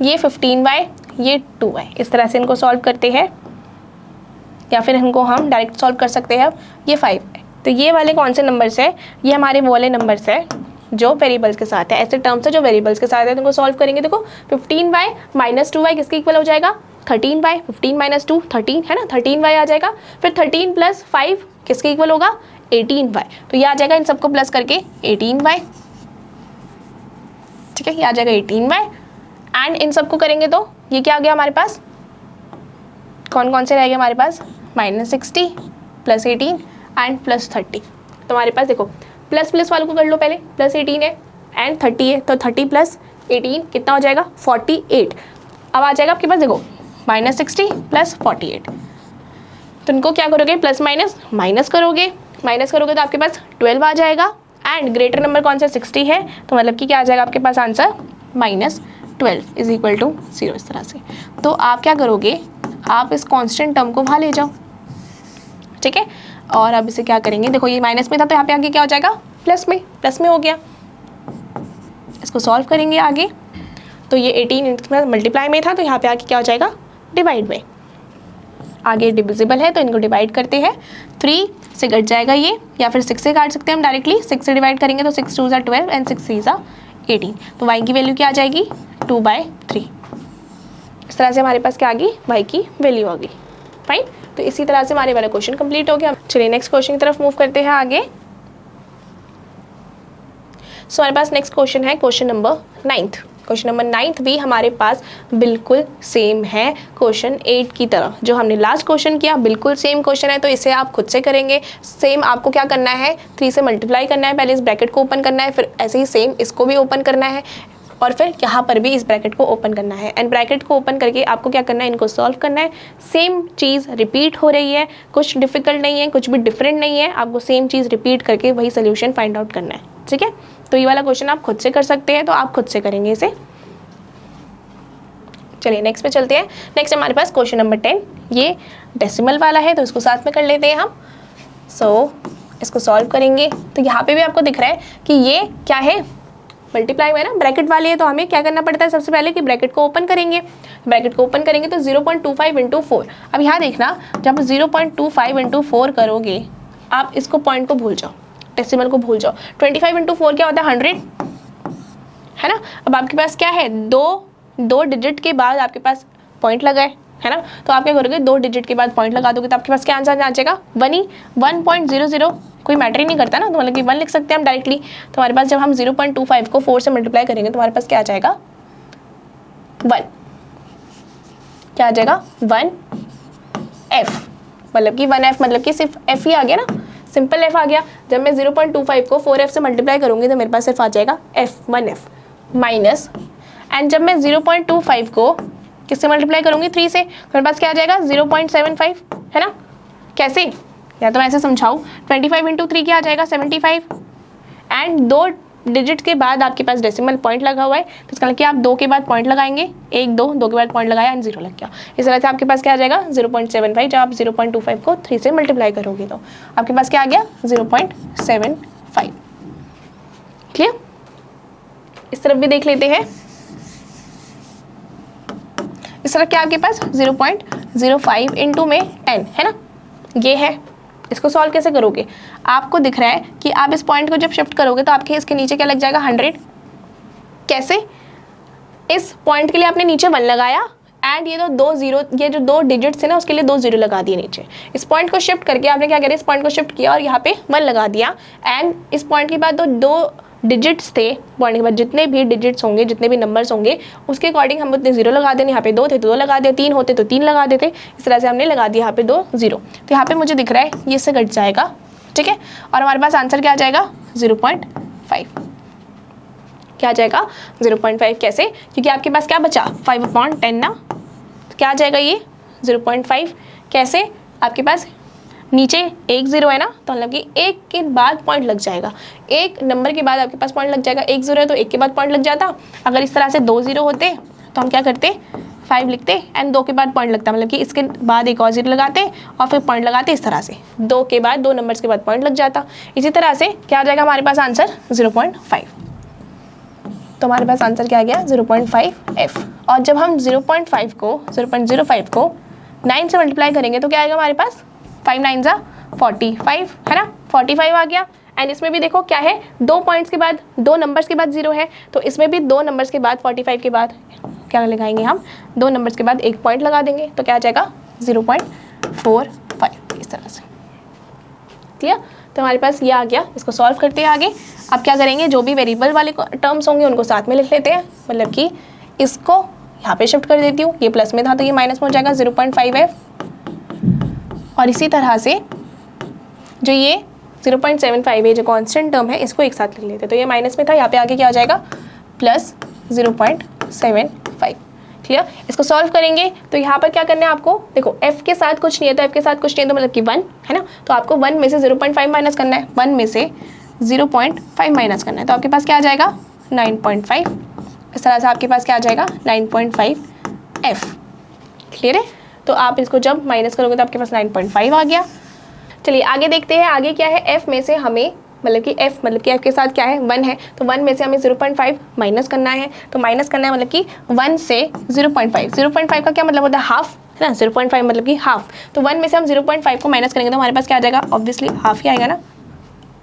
ये 15y ये 2y, इस तरह से इनको सॉल्व करते हैं, या फिर इनको हम डायरेक्ट सॉल्व कर सकते हैं। ये 5 है, तो ये वाले कौन से नंबर्स है, ये हमारे वो वाले नंबर्स है जो वेरिएबल्स के साथ है, ऐसे टर्म्स है जो वेरिएबल्स के साथ है। तो इनको सॉल्व करेंगे, देखो 15y माइनस 2y किसके इक्वल हो जाएगा, 13y, 15 माइनस 2 13, है ना, 13y आ जाएगा। फिर 13 प्लस 5 किसके इक्वल होगा, 18y, तो ये आ जाएगा इन सबको प्लस करके 18y, ठीक है, ये आ जाएगा 18y। एंड इन सबको करेंगे तो ये क्या आ गया हमारे पास, कौन कौन से रह गए हमारे पास, माइनस 60 प्लस 18 एंड प्लस 30। तो हमारे पास देखो प्लस प्लस वालों को कर लो पहले, प्लस 18 है एंड 30 है, तो 30 प्लस 18 कितना हो जाएगा, 48। अब आ जाएगा आपके पास देखो माइनस 60 प्लस 48, तो इनको क्या करोगे, प्लस माइनस माइनस करोगे, माइनस करोगे तो आपके पास 12 आ जाएगा। एंड ग्रेटर नंबर कौन सा, 60 है, तो मतलब कि क्या आ जाएगा आपके पास answer minus 12 is equal to 0, इस तरह से। तो आप क्या करोगे, आप इस कांस्टेंट टर्म को वहाँ ले जाओ, ठीक है। और अब इसे क्या करेंगे, देखो ये माइनस में था तो यहाँ पे आगे क्या हो जाएगा, प्लस में हो गया। इसको सॉल्व करेंगे आगे, तो ये 18 मल्टीप्लाई में था, तो यहाँ पे आगे क्या हो जाएगा, डिवाइड में। आगे डिविजिबल है तो इनको डिवाइड करते हैं, 3 से कट जाएगा ये, या फिर 6 से काट सकते हैं हम डायरेक्टली, 6 से डिवाइड करेंगे तो 6 2 12 एंड 6 3 18, तो y की वैल्यू क्या आ जाएगी, 2/3। इस तरह से हमारे पास क्या आ गई, y की वैल्यू आ गई, फाइन। तो इसी तरह से हमारे वाला क्वेश्चन कंप्लीट हो गया। चलिए नेक्स्ट क्वेश्चन की तरफ मूव करते हैं आगे। सो हमारे पास नेक्स्ट क्वेश्चन है क्वेश्चन नंबर 9। क्वेश्चन नंबर 9 भी हमारे पास बिल्कुल सेम है क्वेश्चन 8 की तरह, जो हमने लास्ट क्वेश्चन किया बिल्कुल सेम क्वेश्चन है। तो इसे आप खुद से करेंगे, सेम आपको क्या करना है, 3 से मल्टीप्लाई करना है, पहले इस ब्रैकेट को ओपन करना है, फिर ऐसे ही सेम इसको भी ओपन करना है, और फिर यहाँ पर भी इस ब्रैकेट को ओपन करना है। एंड ब्रैकेट को ओपन करके आपको क्या करना है, इनको सॉल्व करना है। सेम चीज़ रिपीट हो रही है, कुछ डिफिकल्ट नहीं है, कुछ भी डिफरेंट नहीं है, आपको सेम चीज़ रिपीट करके वही सोल्यूशन फाइंड आउट करना है, ठीक है। तो ये वाला क्वेश्चन आप खुद से कर सकते हैं, तो आप खुद से करेंगे इसे। चलिए नेक्स्ट पे चलते हैं। नेक्स्ट हमारे पास क्वेश्चन नंबर 10, ये डेसिमल वाला है, तो इसको साथ में कर लेते हैं हम। इसको सॉल्व करेंगे तो यहाँ पे भी आपको दिख रहा है कि ये क्या है, मल्टीप्लाई में ना, ब्रैकेट वाली है, तो हमें क्या करना पड़ता है, सबसे पहले कि ब्रैकेट को ओपन करेंगे। ब्रैकेट को ओपन करेंगे तो 0.25 इंटू 4। अब यहाँ देखना, जब 0.25 इंटू 4 करोगे, आप इसको पॉइंट को भूल जाओ, डेसिमल को भूल जाओ। 25 इंटू 4 क्या होता है, 100, है ना। अब आपके पास क्या है, दो डिजिट के बाद आपके पास पॉइंट लगा है ना, तो आप क्या करोगे, 2 डिजिट के बाद पॉइंट लगा दोगे, तो आपके पास क्या आंसर आ जाएगा, 1.00। कोई मैटर ही नहीं करता ना, तो मतलब कि 1 लिख सकते हैं हम डायरेक्टली। तो हमारे पास जब हम 0.25 को 4 से मल्टीप्लाई करेंगे तो हमारे पास क्या आ जाएगा, 1, क्या आ जाएगा, 1f, मतलब कि 1f मतलब कि सिर्फ f ही आ गया ना, सिंपल f आ गया। जब मैं 0.25 को 4f से मल्टीप्लाई करूंगी तो मेरे पास सिर्फ आ जाएगा f, 1f माइनस, एंड जब मैं 0.25 को किससे मल्टीप्लाई करूँगी 3 से, तो मेरे पास क्या आ जाएगा 0.75, है ना। कैसे, या तो मैं ऐसे समझाऊँ, 25 इंटू 3 क्या आ जाएगा 75, एंड 2 डिजिट के बाद आपके पास डेसिमल पॉइंट लगा हुआ है, तो इसका मतलब कि आप 2 के बाद पॉइंट लगाएंगे, 1 2 2 के बाद पॉइंट लगाया एंड 0 लग गया। इस तरह से आपके पास क्या आ जाएगा 0.75, जब आप 0.25 को 3 से मल्टीप्लाई करोगे तो आपके पास क्या आ गया 0.75। क्लियर। इस तरफ भी देख लेते हैं। इस तरफ क्या आपके पास 0.05 इंटू में 10 है ना, ये है। इसको सॉल्व कैसे करोगे, आपको दिख रहा है कि आप इस पॉइंट को जब शिफ्ट करोगे तो आपके इसके नीचे क्या लग जाएगा 100। कैसे, इस पॉइंट के लिए आपने नीचे 1 लगाया एंड ये तो 2 0, ये जो 2 डिजिट्स है ना उसके लिए 2 0 लगा दिए नीचे। इस पॉइंट को शिफ्ट करके आपने क्या करा, इस पॉइंट को शिफ्ट किया और यहाँ पे 1 लगा दिया, एंड इस पॉइंट के बाद 2 डिजिट्स थे, पॉइंट के बाद जितने भी डिजिट्स होंगे, जितने भी नंबर्स होंगे उसके अकॉर्डिंग हम उतने 0 लगा दें। यहाँ पे 2 थे तो 2 लगा दे, 3 होते तो 3 लगा देते। इस तरह से हमने लगा दिया यहाँ पे 2 0, तो यहाँ पे मुझे दिख रहा है ये से घट जाएगा, ठीक है। और हमारे पास आंसर क्या आ जाएगा 0.5, क्या आ जाएगा 0.5। कैसे, क्योंकि आपके पास क्या बचा 5/10 ना, तो क्या आ जाएगा ये 0.5। कैसे, आपके पास नीचे 1 0 है ना, तो मतलब कि 1 के बाद पॉइंट लग जाएगा, 1 नंबर के बाद आपके पास पॉइंट लग जाएगा। 1 0 है तो 1 के बाद पॉइंट लग जाता। अगर इस तरह से 2 0 होते तो हम क्या करते 5 लिखते एंड 2 के बाद पॉइंट लगता, मतलब कि इसके बाद एक और 0 लगाते और फिर पॉइंट लगाते। इस तरह से 2 के बाद 2 नंबर्स के बाद पॉइंट लग जाता। इसी तरह से क्या आ जाएगा हमारे पास आंसर 0.5। तो हमारे पास आंसर क्या आ गया 0.5f। और जब हम 0.5 को 9 से मल्टीप्लाई करेंगे तो क्या आएगा हमारे पास 5 9 जा 45, है ना, 45 आ गया। एंड इसमें भी देखो क्या है, 2 पॉइंट्स के बाद 2 नंबर्स के बाद 0 है, तो इसमें भी 2 नंबर्स के बाद 45 के बाद क्या लगाएंगे हम, 2 नंबर्स के बाद 1 पॉइंट लगा देंगे, तो क्या आ जाएगा 0.45। इस तरह से क्लियर। तो हमारे पास ये आ गया। इसको सॉल्व करते हैं आगे। अब क्या करेंगे, जो भी वेरिएबल वाले टर्म्स होंगे उनको साथ में लिख लेते हैं, मतलब कि इसको यहाँ पे शिफ्ट कर देती हूँ, ये प्लस में था तो ये माइनस में हो जाएगा 0.5f। और इसी तरह से जो ये 0.75 है जो कांस्टेंट टर्म है इसको एक साथ लिख लेते हैं, तो ये माइनस में था, यहाँ पे आगे क्या आ जाएगा प्लस 0.75। क्लियर। इसको सॉल्व करेंगे तो यहाँ पर क्या करना है आपको, देखो f के साथ कुछ नहीं है तो f के साथ कुछ नहीं है तो मतलब कि 1 है ना, तो आपको 1 में से 0.5 माइनस करना है, 1 में से 0.5 माइनस करना है, तो आपके पास क्या आ जाएगा 9.5। इस तरह से आपके पास क्या आ जाएगा 9.5f। क्लियर है। तो आप इसको जब माइनस करोगे तो आपके पास 9.5 आ गया। चलिए आगे देखते हैं, आगे क्या है, f में से हमें मतलब कि f के साथ क्या है 1 है, तो 1 में से हमें 0.5 माइनस करना है, तो माइनस करना है मतलब कि 1 से 0.5 का क्या मतलब होता है हाफ, है ना, 0.5 मतलब कि हाफ, तो 1 में से हम 0.5 को माइनस करेंगे तो हमारे पास क्या आ जाएगा, ऑब्वियसली हाफ ही आएगा ना,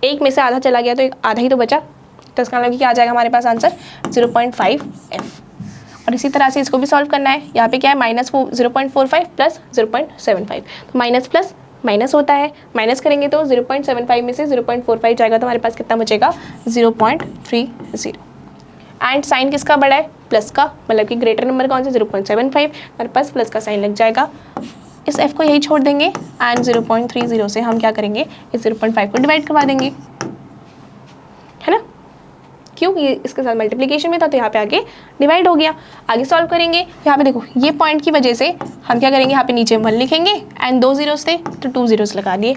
1 में से आधा चला गया तो एक आधा ही तो बचा, तो इसका मतलब कि क्या आ जाएगा हमारे पास आंसर 0.5f। और इसी तरह से इसको भी सॉल्व करना है, यहाँ पे क्या है माइनस 0.45 प्लस 0.75, तो माइनस प्लस माइनस होता है, माइनस करेंगे तो 0.75 में से 0.45 जाएगा तो हमारे पास कितना बचेगा 0.30। एंड साइन किसका बड़ा है, प्लस का, मतलब कि ग्रेटर नंबर कौन सा 0.75, हमारे पास प्लस का साइन लग जाएगा। इस f को यही छोड़ देंगे एंड 0.30 से हम क्या करेंगे, इस 0.5 को डिवाइड करवा देंगे, है ना, क्यों, ये इसके साथ मल्टीप्लिकेशन में था तो यहाँ पे आगे डिवाइड हो गया। आगे सॉल्व करेंगे, यहाँ पे देखो ये पॉइंट की वजह से हम क्या करेंगे, यहाँ पे नीचे 1 लिखेंगे एंड 2 zeros थे तो 2 zeros लगा दिए,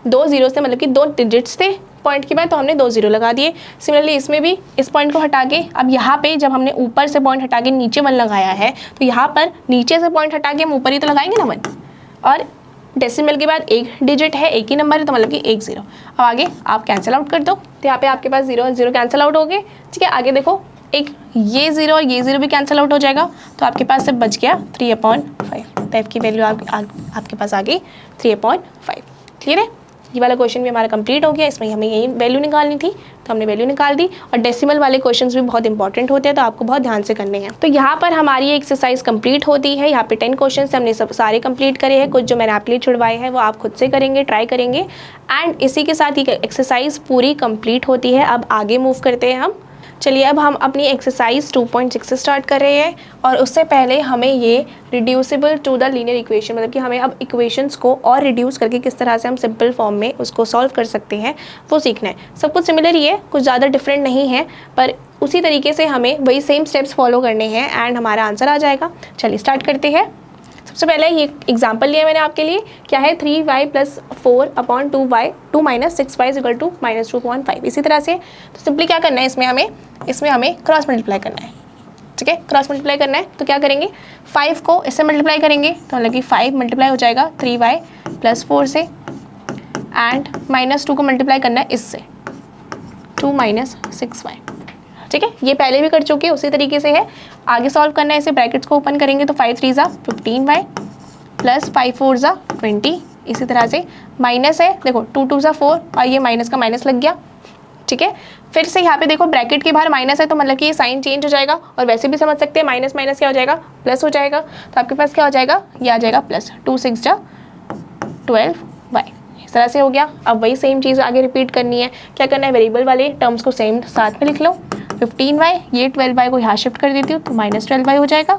2 zeros थे मतलब कि 2 डिजिट्स थे पॉइंट के बाद तो हमने 2 0 लगा दिए। सिमिलरली इसमें भी इस पॉइंट को हटा के, अब यहाँ पे जब हमने ऊपर से पॉइंट हटा के नीचे 1 लगाया है तो यहाँ पर नीचे से पॉइंट हटा के हम ऊपर ही तो लगाएंगे ना 1, और डेसिमल के बाद एक डिजिट है, एक ही नंबर है तो मतलब कि 1 0। अब आगे आप कैंसिल आउट कर दो तो यहाँ पे आपके पास 0 0 कैंसिल आउट हो गए, ठीक है। आगे देखो एक ये 0 और ये 0 भी कैंसिल आउट हो जाएगा तो आपके पास सिर्फ बच गया 3/5, तो f की वैल्यू आपके पास आ गई 3/5। क्लियर है। ये वाला क्वेश्चन भी हमारा कंप्लीट हो गया, इसमें हमें यही वैल्यू निकालनी थी तो हमने वैल्यू निकाल दी। और डेसिमल वाले क्वेश्चंस भी बहुत इंपॉर्टेंट होते हैं तो आपको बहुत ध्यान से करने हैं। तो यहाँ पर हमारी एक्सरसाइज कंप्लीट होती है। यहाँ पे 10 क्वेश्चंस हमने सब सारे कंप्लीट करे हैं, कुछ जो मैंने आपके लिए छुड़वाए हैं वो आप खुद से करेंगे, ट्राई करेंगे। एंड इसी के साथ ही एक्सरसाइज पूरी कंप्लीट होती है। अब आगे मूव करते हैं हम। चलिए अब हम अपनी एक्सरसाइज 2.6 से स्टार्ट कर रहे हैं और उससे पहले हमें ये reducible to the linear equation, मतलब कि हमें अब इक्वेशंस को और रिड्यूस करके किस तरह से हम सिंपल फॉर्म में उसको सॉल्व कर सकते हैं वो सीखना है। सब कुछ सिमिलर ही है, कुछ ज़्यादा डिफरेंट नहीं है, पर उसी तरीके से हमें वही सेम स्टेप्स फॉलो करने हैं एंड हमारा आंसर आ जाएगा। चलिए स्टार्ट करते हैं। सबसे पहले ये एग्जांपल लिया मैंने आपके लिए, क्या है 3y + 4 अपॉन 2y 2 - 6y = -2.5। इसी तरह से तो सिंपली क्या करना है, इसमें हमें क्रॉस मल्टीप्लाई करना है। ठीक है, क्रॉस मल्टीप्लाई करना है तो क्या करेंगे, 5 को इससे मल्टीप्लाई करेंगे तो मतलब कि 5 मल्टीप्लाई हो जाएगा 3y + 4 से, एंड -2 को मल्टीप्लाई करना है इससे 2 - 6y। ठीक है, ये पहले भी कर चुके हैं, उसी तरीके से है। आगे सॉल्व करना है, इसे ब्रैकेट्स को ओपन करेंगे तो 5 × 3 = 15y + 5 × 4 = 20। इसी तरह से माइनस है, देखो 2 × 2 = 4 और ये माइनस का माइनस लग गया। ठीक है, फिर से यहाँ पे देखो ब्रैकेट के बाहर माइनस है तो मतलब कि ये साइन चेंज हो जाएगा, और वैसे भी समझ सकते हैं माइनस माइनस क्या हो जाएगा, प्लस हो जाएगा। तो आपके पास क्या हो जाएगा, ये आ जाएगा प्लस 2 × 6 = 12y। इस तरह से हो गया। अब वही सेम चीज़ आगे रिपीट करनी है। क्या करना है, वेरिएबल वाले टर्म्स को सेम साथ में लिख लो। 15y, ये 12y को यहाँ शिफ्ट कर देती हूँ तो -12y हो जाएगा,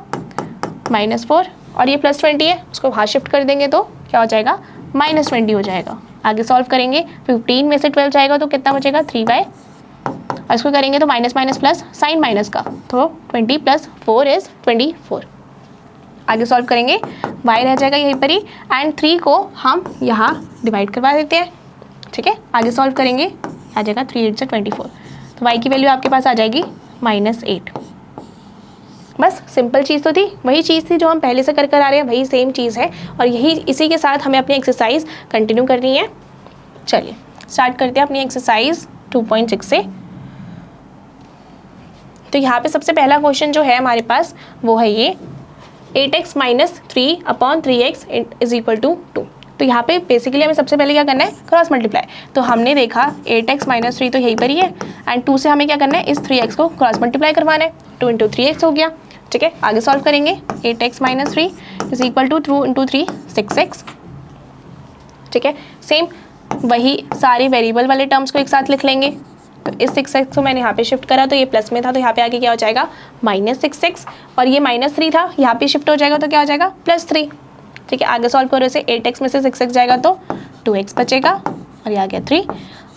-4, और ये +20 है उसको वहाँ शिफ्ट कर देंगे तो क्या हो जाएगा, -20 हो जाएगा। आगे सॉल्व करेंगे, 15 में से 12 जाएगा तो कितना बचेगा 3y, और इसको करेंगे तो minus minus plus, sign minus का, तो 20 + 4 = 24। आगे सॉल्व करेंगे, y रह जाएगा यहीं पर ही, एंड 3 को हम यहाँ डिवाइड करवा देते हैं। ठीक है, आगे सॉल्व करेंगे, आ जाएगा 3 × 8 = 24, तो y की वैल्यू आपके पास आ जाएगी -8। बस सिंपल चीज़ तो थी, वही चीज़ थी जो हम पहले से कर आ रहे हैं, वही सेम चीज़ है, और यही इसी के साथ हमें अपनी एक्सरसाइज कंटिन्यू करनी है। चलिए स्टार्ट करते हैं अपनी एक्सरसाइज 2.6 से। तो यहाँ पे सबसे पहला क्वेश्चन जो है हमारे पास वो है ये 8x - 3 अपॉन 3x = 2। तो यहाँ पे बेसिकली हमें सबसे पहले क्या करना है, क्रॉस मल्टीप्लाई। तो हमने देखा 8x - 3 तो यहीं पर ही है, एंड 2 से हमें क्या करना है, इस 3x को क्रॉस मल्टीप्लाई करवाना है। 2 × 3x हो गया। ठीक है, आगे सॉल्व करेंगे, 8x - 3 = 2 × 3 6x। ठीक है, सेम वही सारे वेरिएबल वाले टर्म्स को एक साथ लिख लेंगे। तो इस 6x को मैंने यहाँ पे शिफ्ट करा तो ये प्लस में था, तो यहाँ पे आगे क्या हो जाएगा -6x, और ये -3 था, यहाँ पे शिफ्ट हो जाएगा तो क्या हो जाएगा +3। ठीक है, आगे सॉल्व करो इसे, 8x में से 6x जाएगा तो 2x बचेगा, और ये आ गया 3।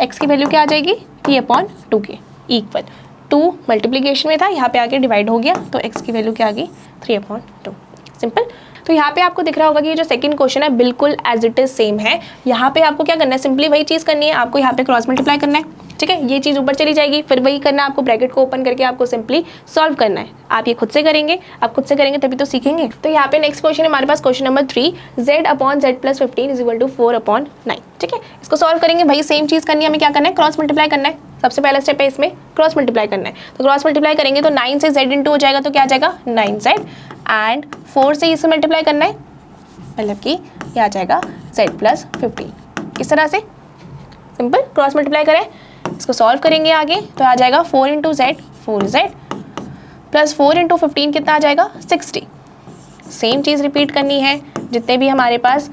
x की वैल्यू क्या आ जाएगी, 3/2 के इक्वल 2 मल्टीप्लीकेशन में था, यहाँ पे आके डिवाइड हो गया तो x की वैल्यू क्या आ गई 3/2। सिंपल। तो यहाँ पे आपको दिख रहा होगा कि ये जो सेकंड क्वेश्चन है बिल्कुल एज इट इज सेम है। यहाँ पे आपको क्या करना है, सिंपली वही चीज़ करनी है, आपको यहाँ पे क्रॉस मल्टीप्लाई करना है। ठीक है, ये चीज़ ऊपर चली जाएगी, फिर वही करना है आपको, ब्रैकेट को ओपन करके आपको सिंपली सॉल्व करना है। आप ये खुद से करेंगे, आप खुद से करेंगे तभी तो सीखेंगे। तो यहाँ पे नेक्स्ट क्वेश्चन है हमारे पास, question number 3, z upon z + 15 = 4/9। ठीक है, इसको सॉल्व करेंगे, वही सेम चीज़ करनी है, हमें क्या करना है, क्रॉस मल्टीप्लाई करना है। सबसे पहला स्टेप है इसमें क्रॉस मल्टीप्लाई करना है। तो क्रॉस मल्टीप्लाई करेंगे तो 9 से z इंटू हो जाएगा तो क्या आ जाएगा 9z, एंड 4 से इसे मल्टीप्लाई करना है, मतलब कि ये आ जाएगा z + 15। इस तरह से सिंपल क्रॉस मल्टीप्लाई करें, इसको सॉल्व करेंगे आगे तो आ जाएगा 4 × z 4z + 4 × 15 कितना आ जाएगा 60। सेम चीज़ रिपीट करनी है, जितने भी हमारे पास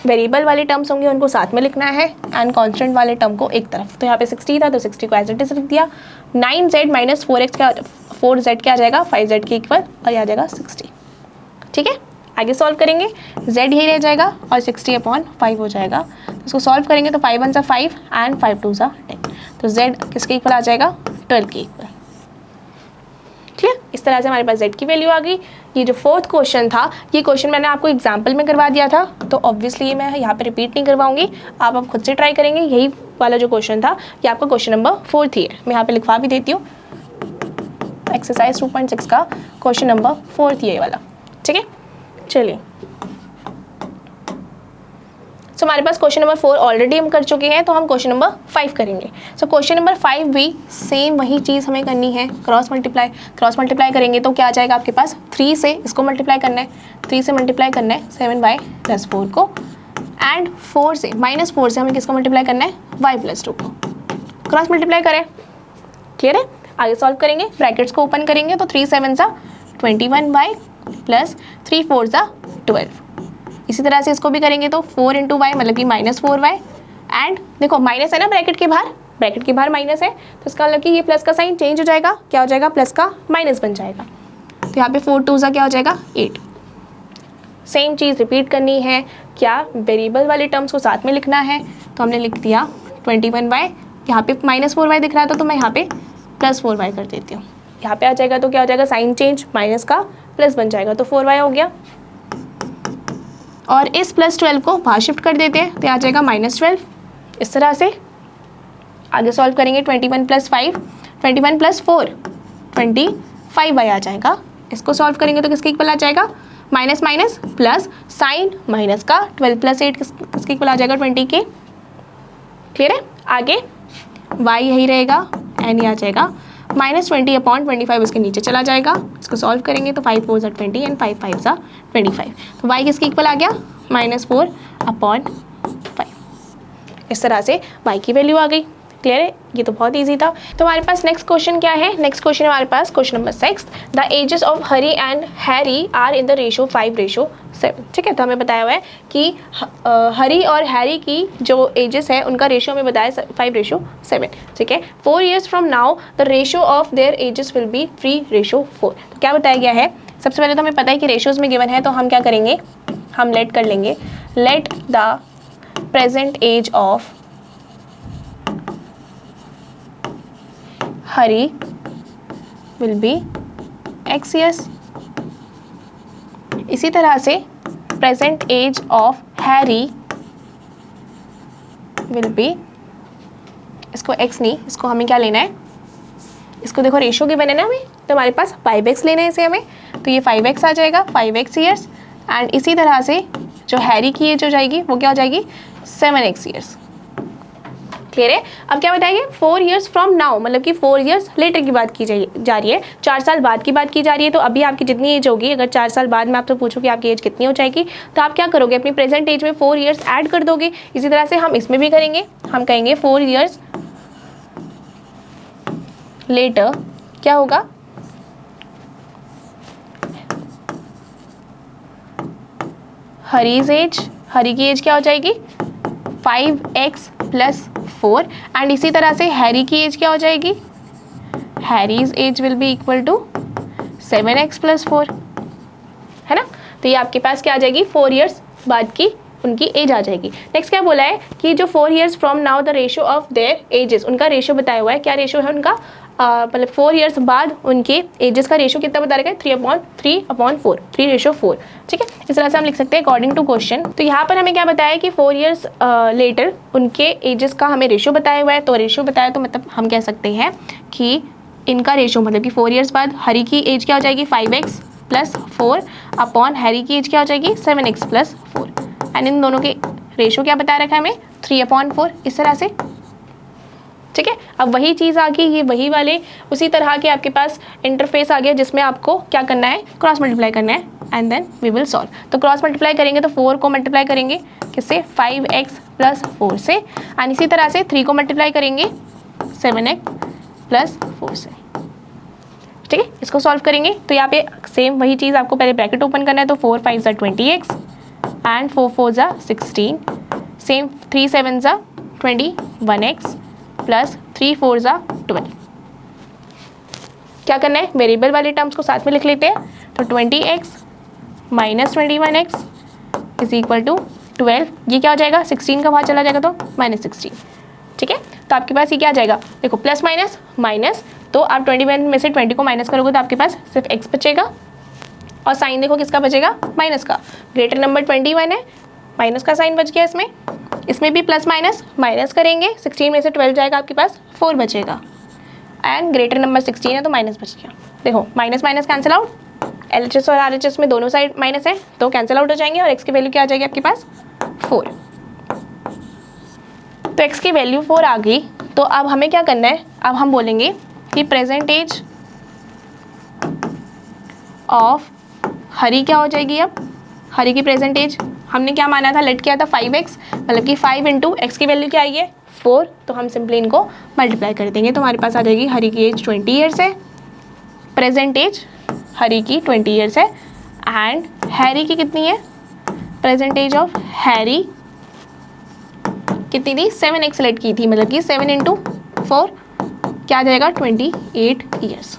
वेरिएबल वाले टर्म्स होंगे उनको साथ में लिखना है, एंड कांस्टेंट वाले टर्म को एक तरफ। तो यहाँ पे 60 था तो 60 को एज इट इज लिख दिया। 9z - 4x क्या 4z क्या आ जाएगा 5z के इक्वल, और यह आ जाएगा 60। ठीक है, आगे सॉल्व करेंगे, z यही रह जाएगा और 60/5 हो जाएगा। तो इसको सॉल्व करेंगे तो 5 × 1 = 5 एंड 5 × 2 = 10। तो z किसके इक्वल आ जाएगा 12 के इक्वल। क्लियर, इस तरह से हमारे पास z की वैल्यू आ गई। ये जो फोर्थ क्वेश्चन था, ये क्वेश्चन मैंने आपको एग्जाम्पल में करवा दिया था, तो ऑब्वियसली ये मैं यहाँ पे रिपीट नहीं करवाऊंगी, आप अब खुद से ट्राई करेंगे। यही वाला जो क्वेश्चन था ये आपका क्वेश्चन नंबर 4 ही है, मैं यहाँ पे लिखवा भी देती हूँ। एक्सरसाइज 2.6 का क्वेश्चन नंबर 4 ये वाला। ठीक है, चलिए सो हमारे पास क्वेश्चन नंबर 4 ऑलरेडी हम कर चुके हैं, तो हम क्वेश्चन नंबर 5 करेंगे। सो क्वेश्चन नंबर 5 भी सेम वही चीज़ हमें करनी है, क्रॉस मल्टीप्लाई करेंगे तो क्या आ जाएगा आपके पास 3 से इसको मल्टीप्लाई करना है, 3 से मल्टीप्लाई करना है 7y + 4 को, एंड 4 से -4 से हमें किसको मल्टीप्लाई करना है y + 2 को। क्रॉस मल्टीप्लाई करें, क्लियर है। आगे सॉल्व करेंगे, ब्रैकेट्स को ओपन करेंगे तो 3 × 7 = 21y + 3 × 4 = 12। इसी तरह से इसको भी करेंगे तो 4 × y मतलब कि -4y, एंड देखो माइनस है ना ब्रैकेट के बाहर माइनस है, तो इसका मतलब कि ये प्लस का साइन चेंज हो जाएगा, क्या हो जाएगा प्लस का माइनस बन जाएगा। तो यहाँ पे 4 × 2 = क्या हो जाएगा 8। सेम चीज़ रिपीट करनी है, क्या वेरिएबल वाले टर्म्स को साथ में लिखना है, तो हमने लिख दिया 21y, यहाँ पे -4y दिख रहा था तो मैं यहाँ पे +4y कर देती हूँ। यहाँ पे आ जाएगा तो क्या हो जाएगा, साइन चेंज, माइनस का प्लस बन जाएगा तो 4y हो गया। और इस +12 को बाहर शिफ्ट कर देते हैं तो आ जाएगा -12। इस तरह से आगे सॉल्व करेंगे। 21 + 5, 21 + 4 25y आ जाएगा। इसको सॉल्व करेंगे तो किसके इक्वल आ जाएगा, minus minus plus, sign minus का 12 + 8 किसके इक्वल आ जाएगा, 20 के। क्लियर है। आगे y यही रहेगा, n आ जाएगा -20/25 इसके नीचे चला जाएगा। इसको सॉल्व करेंगे तो 5 4 = 20 एंड 5 5 = 25। तो y किसके इक्वल आ गया, -4/5। इस तरह से y की वैल्यू आ गई। क्लियर है, ये तो बहुत इजी था। तो हमारे पास नेक्स्ट क्वेश्चन क्या है, नेक्स्ट क्वेश्चन हमारे पास question number 6, the ages of Hari and Harry are in the ratio 5:7। ठीक है, तो हमें बताया हुआ है कि हरी और हैरी की जो एजेस है उनका रेशियो हमें बताया 5:7। ठीक है, 4 years from now the ratio of their edges will be 3:4। तो क्या बताया गया है, सबसे पहले तो हमें पता है कि रेशियोज में गिवन है, तो हम क्या करेंगे, हम लेट कर लेंगे, let the present age of Hari will be x years। इसी तरह से present age of Harry will be, इसको x नहीं, इसको हमें क्या लेना है, इसको देखो रेशियो गिवन है ना हमें, तो हमारे पास 5x लेना है इसे हमें, तो ये 5x आ जाएगा, 5x years। एंड इसी तरह से जो हैरी की एज हो जाएगी वो क्या हो जाएगी, 7x years। क्लियर है। अब क्या बताएंगे, 4 years फ्रॉम नाउ, मतलब कि 4 years लेटर की बात की जा रही है, 4 साल बाद की बात की जा रही है। तो अभी आपकी जितनी एज होगी, अगर 4 साल बाद मैं आपसे पूछूं कि आपकी एज कितनी हो जाएगी, तो आप क्या करोगे, अपनी प्रेजेंट एज में 4 years ऐड कर दोगे। इसी तरह से हम इसमें भी करेंगे, हम कहेंगे 4 years लेटर क्या होगा, हरीज एज, हरी की एज क्या हो जाएगी, 5x + 4। एंड इसी तरह से हैरी की एज क्या हो जाएगी, Harry's age will be equal to 7x + 4, है ना। तो ये आपके पास क्या आ जाएगी, 4 years बाद की उनकी एज आ जाएगी। नेक्स्ट क्या बोला है कि जो 4 years from now the ratio of their edges, उनका रेशियो बताया हुआ है, क्या रेशियो है उनका, मतलब 4 years बाद उनके एजेस का रेशियो कितना बता रखा है, 3/4, 3:4। ठीक है, इस तरह से हम लिख सकते हैं अकॉर्डिंग टू क्वेश्चन। तो यहाँ पर हमें क्या बताया कि 4 years लेटर उनके एजेस का हमें रेशियो बताया हुआ है। तो रेशियो बताया तो मतलब हम कह सकते हैं कि इनका रेशियो, मतलब कि 4 years बाद हरी की एज क्या हो जाएगी, 5x + 4 अपॉन हैरी की एज क्या हो जाएगी, 7x + 4। एंड इन दोनों के रेशियो क्या बता रखा है हमें, 3/4, इस तरह से। ठीक है, अब वही चीज़ आ गई, ये वही वाले उसी तरह के आपके पास इंटरफेस आ गया, जिसमें आपको क्या करना है, क्रॉस मल्टीप्लाई करना है and then we will solve. तो क्रॉस मल्टीप्लाई करेंगे तो 4 को मल्टीप्लाई करेंगे किससे, 5x + 4 से, एंड इसी तरह से 3 को मल्टीप्लाई करेंगे 7x + 4 से। ठीक है, इसको सॉल्व करेंगे तो यहाँ पे सेम वही चीज़, आपको पहले ब्रैकेट ओपन करना है, तो 4 5 = 20x एंड 4 4 = 16, सेम 3 7 = 21x + 3 4 = 12। क्या करना है, वेरिएबल वाले टर्म्स को साथ में लिख लेते हैं। तो 20x - 21x = 12। ये क्या हो जाएगा, 16 का वहाँ चला जाएगा तो -16। ठीक है, तो आपके पास ये क्या आ जाएगा, देखो प्लस माइनस माइनस, तो आप 21 में से 20 को माइनस करोगे तो आपके पास सिर्फ x बचेगा, और साइन देखो किसका बचेगा, माइनस का। ग्रेटर नंबर 21 है, माइनस का साइन बच गया इसमें, इसमें भी प्लस माइनस माइनस करेंगे, 16 में से 12 जाएगा, आपके पास 4 बचेगा। एंड ग्रेटर नंबर 16 है तो माइनस बच गया। देखो minus minus cancel out, LHS और RHS में दोनों साइड माइनस है तो कैंसिल आउट हो जाएंगे, और x की वैल्यू क्या आ जाएगी आपके पास, 4। तो x की वैल्यू 4 आ गई। तो अब हमें क्या करना है, अब हम बोलेंगे कि प्रेजेंट एज ऑफ हरी क्या हो जाएगी, अब हरी की प्रेजेंट एज हमने क्या माना था, लेट किया था 5x, मतलब कि 5 × x की वैल्यू क्या आई है, 4। तो हम सिंपली इनको मल्टीप्लाई कर देंगे तो हमारे पास आ जाएगी, हरी की एज 20 years है, प्रेजेंट एज हरी की 20 years है, एंड हैरी की कितनी है, प्रेजेंट एज ऑफ हैरी कितनी थी, 7x लेट की थी, मतलब कि 7 × 4 क्या आ जाएगा, 28 years।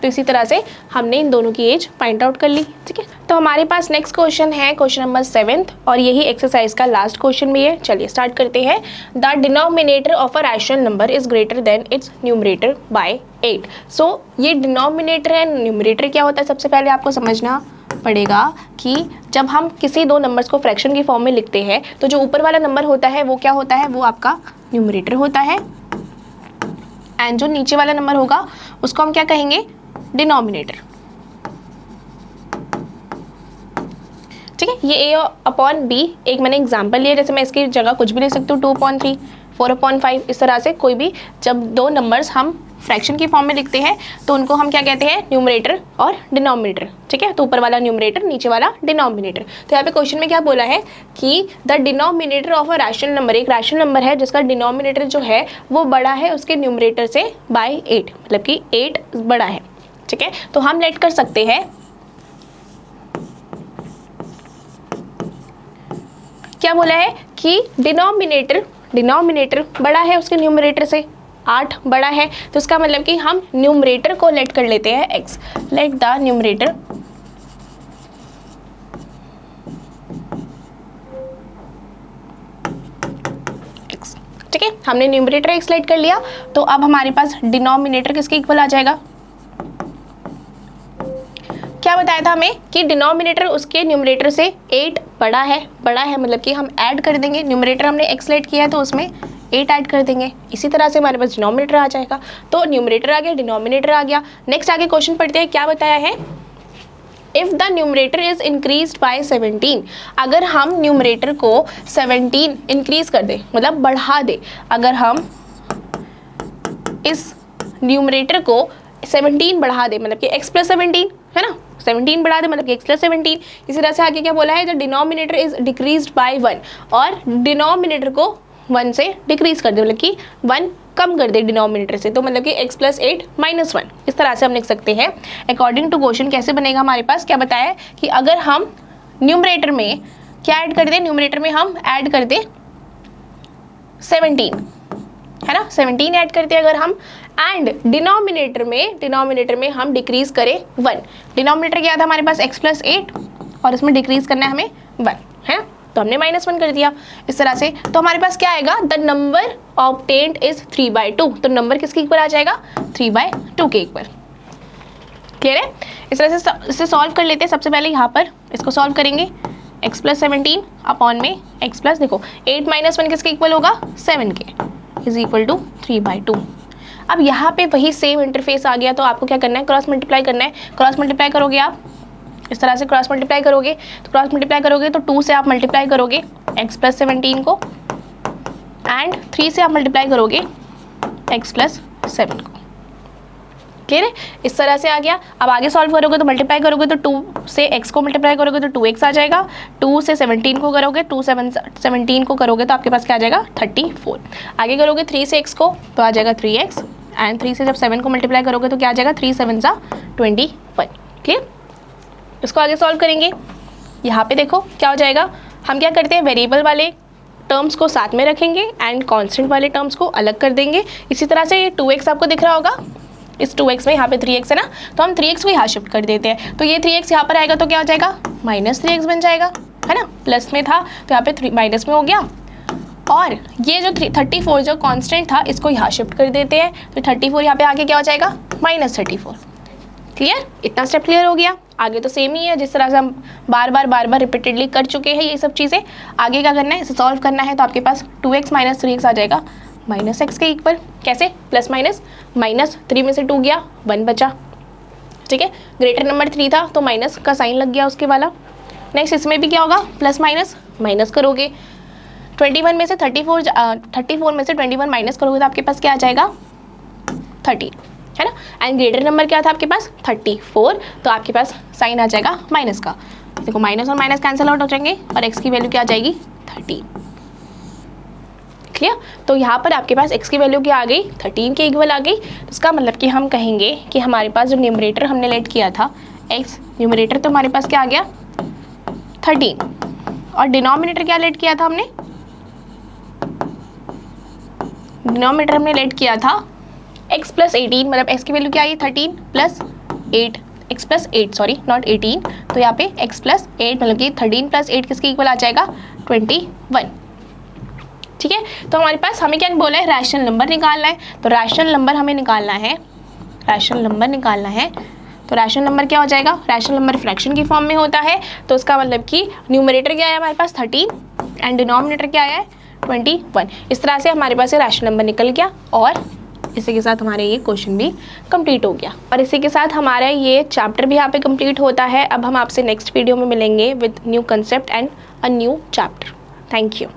तो इसी तरह से हमने इन दोनों की एज फाइंड आउट कर ली, ठीक है। तो हमारे पास नेक्स्ट क्वेश्चन है क्वेश्चन नंबर 7 और यही एक्सरसाइज का लास्ट क्वेश्चन भी है। चलिए स्टार्ट करते हैं। The denominator of a rational number is greater than it's numerator bye 8। सो ये डिनोमिनेटर एंड न्यूमरेटर क्या होता है, सबसे पहले आपको समझना पड़ेगा कि जब हम किसी दो नंबर्स को फ्रैक्शन की फॉर्म में लिखते हैं तो जो ऊपर वाला नंबर होता है वो क्या होता है, वो आपका न्यूमरेटर होता है, एंड जो नीचे वाला नंबर होगा उसको हम क्या कहेंगे, डिनोमिनेटर, ठीक है। ये a अपॉन b एक मैंने एग्जांपल लिया, जैसे मैं इसकी जगह कुछ भी लिख सकती हूँ, 2/3, 4/5, इस तरह से कोई भी जब दो नंबर्स हम फ्रैक्शन की फॉर्म में लिखते हैं तो उनको हम क्या कहते हैं, न्यूमरेटर और डिनोमिनेटर, ठीक है। तो ऊपर वाला न्यूमरेटर, नीचे वाला डिनोमिनेटर। तो यहाँ पे क्वेश्चन में क्या बोला है कि the denominator of a rational number, एक रैशनल नंबर है जिसका डिनोमिनेटर जो है वो बड़ा है उसके न्यूमरेटर से बाय 8, मतलब कि 8 बड़ा है, ठीक है। तो हम लेट कर सकते हैं, क्या बोला है कि डिनोमिनेटर बड़ा है उसके न्यूमरेटर से, 8 बड़ा है, तो इसका मतलब कि हम न्यूमरेटर को लेट कर लेते हैं x, let the numerator x, ठीक है। हमने न्यूमरेटर x लेट कर लिया, तो अब हमारे पास डिनोमिनेटर किसके इक्वल आ जाएगा, क्या बताया था हमें कि डिनोमिनेटर उसके न्यूमरेटर से 8 बड़ा है मतलब कि हम ऐड कर देंगे, न्यूमरेटर हमने x लेट किया है तो उसमें 8 ऐड कर देंगे, इसी तरह से हमारे पास डिनोमिनेटर आ जाएगा। तो न्यूमरेटर आ गया, डिनोमिनेटर आ गया। नेक्स्ट आगे क्वेश्चन पढ़ते हैं, क्या बताया है, if the numerator is increased by 17, अगर हम न्यूमरेटर को 17 इंक्रीज कर दे, मतलब बढ़ा दे, अगर हम इस न्यूमरेटर को 17 बढ़ा दे, मतलब कि x + 17 है ना, 17 बढ़ा दे मतलब कि x + 17। इसी तरह से आगे क्या बोला है, the denominator is decreased bye 1, और डिनोमिनेटर को 1 से डिक्रीज कर दे, मतलब कि 1 कम कर दे डिनोमिनेटर से, तो मतलब कि x + 8 - 1, इस तरह से हम लिख सकते हैं। अकॉर्डिंग टू क्वेश्चन कैसे बनेगा, हमारे पास क्या बताया है कि अगर हम न्यूमरेटर में क्या ऐड कर दे, न्यूमरेटर में हम ऐड कर दे 17, है ना, 17 ऐड करते हैं अगर हम, एंड डिनोमिनेटर में हम डिक्रीज करें 1। डिनोमिनेटर क्या था हमारे पास, x + 8, और इसमें डिक्रीज करना है हमें 1, है, तो हमने -1 कर दिया इस तरह से। तो हमारे पास क्या आएगा, द नंबर ऑब्टेन्ड इज 3/2, तो नंबर किसके इक्वल आ जाएगा, 3/2 के इक्वल। क्लियर है। इस तरह से इसे सॉल्व कर लेते हैं। सबसे पहले यहाँ पर इसको सॉल्व करेंगे, x + 17 अपॉन में x प्लस, देखो 8 - 1 किसके इक्वल होगा, 7 के, इज इक्वल टू 3/2। अब यहाँ पे वही सेम इंटरफेस आ गया, तो आपको क्या करना है, क्रॉस मल्टीप्लाई करना है। क्रॉस मल्टीप्लाई करोगे आप इस तरह से, क्रॉस मल्टीप्लाई करोगे तो 2 से आप मल्टीप्लाई करोगे x + 17 को, एंड 3 से आप मल्टीप्लाई करोगे x + 7 को। क्लियर है, इस तरह से आ गया। अब आगे सॉल्व करोगे तो मल्टीप्लाई करोगे तो 2 से x को मल्टीप्लाई करोगे तो 2x आ जाएगा, 2 से 17 को करोगे, 2 7 17 को करोगे तो आपके पास क्या आ जाएगा, 34। आगे करोगे 3 से x को तो आ जाएगा 3x, एंड 3 से जब 7 को मल्टीप्लाई करोगे तो क्या आ जाएगा, 3 7 21। क्लियर, इसको आगे सॉल्व करेंगे। यहाँ पे देखो क्या हो जाएगा, हम क्या करते हैं, वेरिएबल वाले टर्म्स को साथ में रखेंगे एंड कांस्टेंट वाले टर्म्स को अलग कर देंगे। इसी तरह से ये 2x आपको दिख रहा होगा, इस 2x में यहाँ पे 3x है ना, तो हम 3x को यहाँ शिफ्ट कर देते हैं, तो ये 3x यहाँ पर आएगा तो क्या हो जाएगा, -3x बन जाएगा, है ना, प्लस में था तो यहाँ पे माइनस में हो गया। और ये जो 34 जो कांस्टेंट था इसको यहाँ शिफ्ट कर देते हैं, तो 34 यहाँ पे आगे क्या हो जाएगा, -34। क्लियर, इतना स्टेप क्लियर हो गया। आगे तो सेम ही है, जिस तरह से हम बार बार रिपीटेडली कर चुके हैं ये सब चीज़ें। आगे क्या करना है, इसे सॉल्व करना है, तो आपके पास 2x - 3x आ जाएगा -x के इक्वल। कैसे, प्लस माइनस, -3 में से 2 गया, 1 बचा, ठीक है। ग्रेटर नंबर 3 था तो माइनस का साइन लग गया उसके वाला। नेक्स्ट इसमें भी क्या होगा, प्लस माइनस करोगे, 21 में से 34 में से 21 माइनस करोगे तो आपके पास क्या आ जाएगा, 30, है ना। एंड ग्रेटर नंबर क्या था आपके पास, 34, तो आपके पास साइन आ जाएगा माइनस का। देखो माइनस और माइनस कैंसिल आउट हो जाएंगे और x की वैल्यू क्या आ जाएगी, 30। क्लियर, तो यहाँ पर आपके पास x की वैल्यू क्या आ गई, 13 के इक्वल आ गई। तो इसका मतलब कि हम कहेंगे कि हमारे पास जो न्यूमरेटर हमने लेट किया था x, न्यूमरेटर तो हमारे पास क्या आ गया 13, और डिनोमिनेटर क्या लेट किया था हमने, डिनोमिनेटर हमने लेट किया था x + 18, मतलब x की वैल्यू क्या आई 13 + 8, x प्लस 8 सॉरी नॉट 18, तो यहाँ पे x प्लस 8 मतलब कि 13 प्लस 8 किसके इक्वल आ जाएगा 21। ठीक है, तो हमारे पास हमें क्या बोला है, रैशनल नंबर निकालना है। तो रैशनल नंबर हमें निकालना है, रैशनल नंबर निकालना है। तो रैशनल नंबर क्या हो जाएगा, रैशनल नंबर फ्रैक्शन की फॉर्म में होता है, तो उसका मतलब कि न्यूमरेटर क्या है हमारे पास 13 एंड डिनोमिनेटर क्या है 21। इस तरह से हमारे पास ये रैशनल नंबर निकल गया और इसी के साथ हमारे ये क्वेश्चन भी कंप्लीट हो गया। और इसी के साथ हमारा ये चैप्टर भी यहाँ पे कंप्लीट होता है। अब हम आपसे नेक्स्ट वीडियो में मिलेंगे with new concept and a new chapter. Thank you.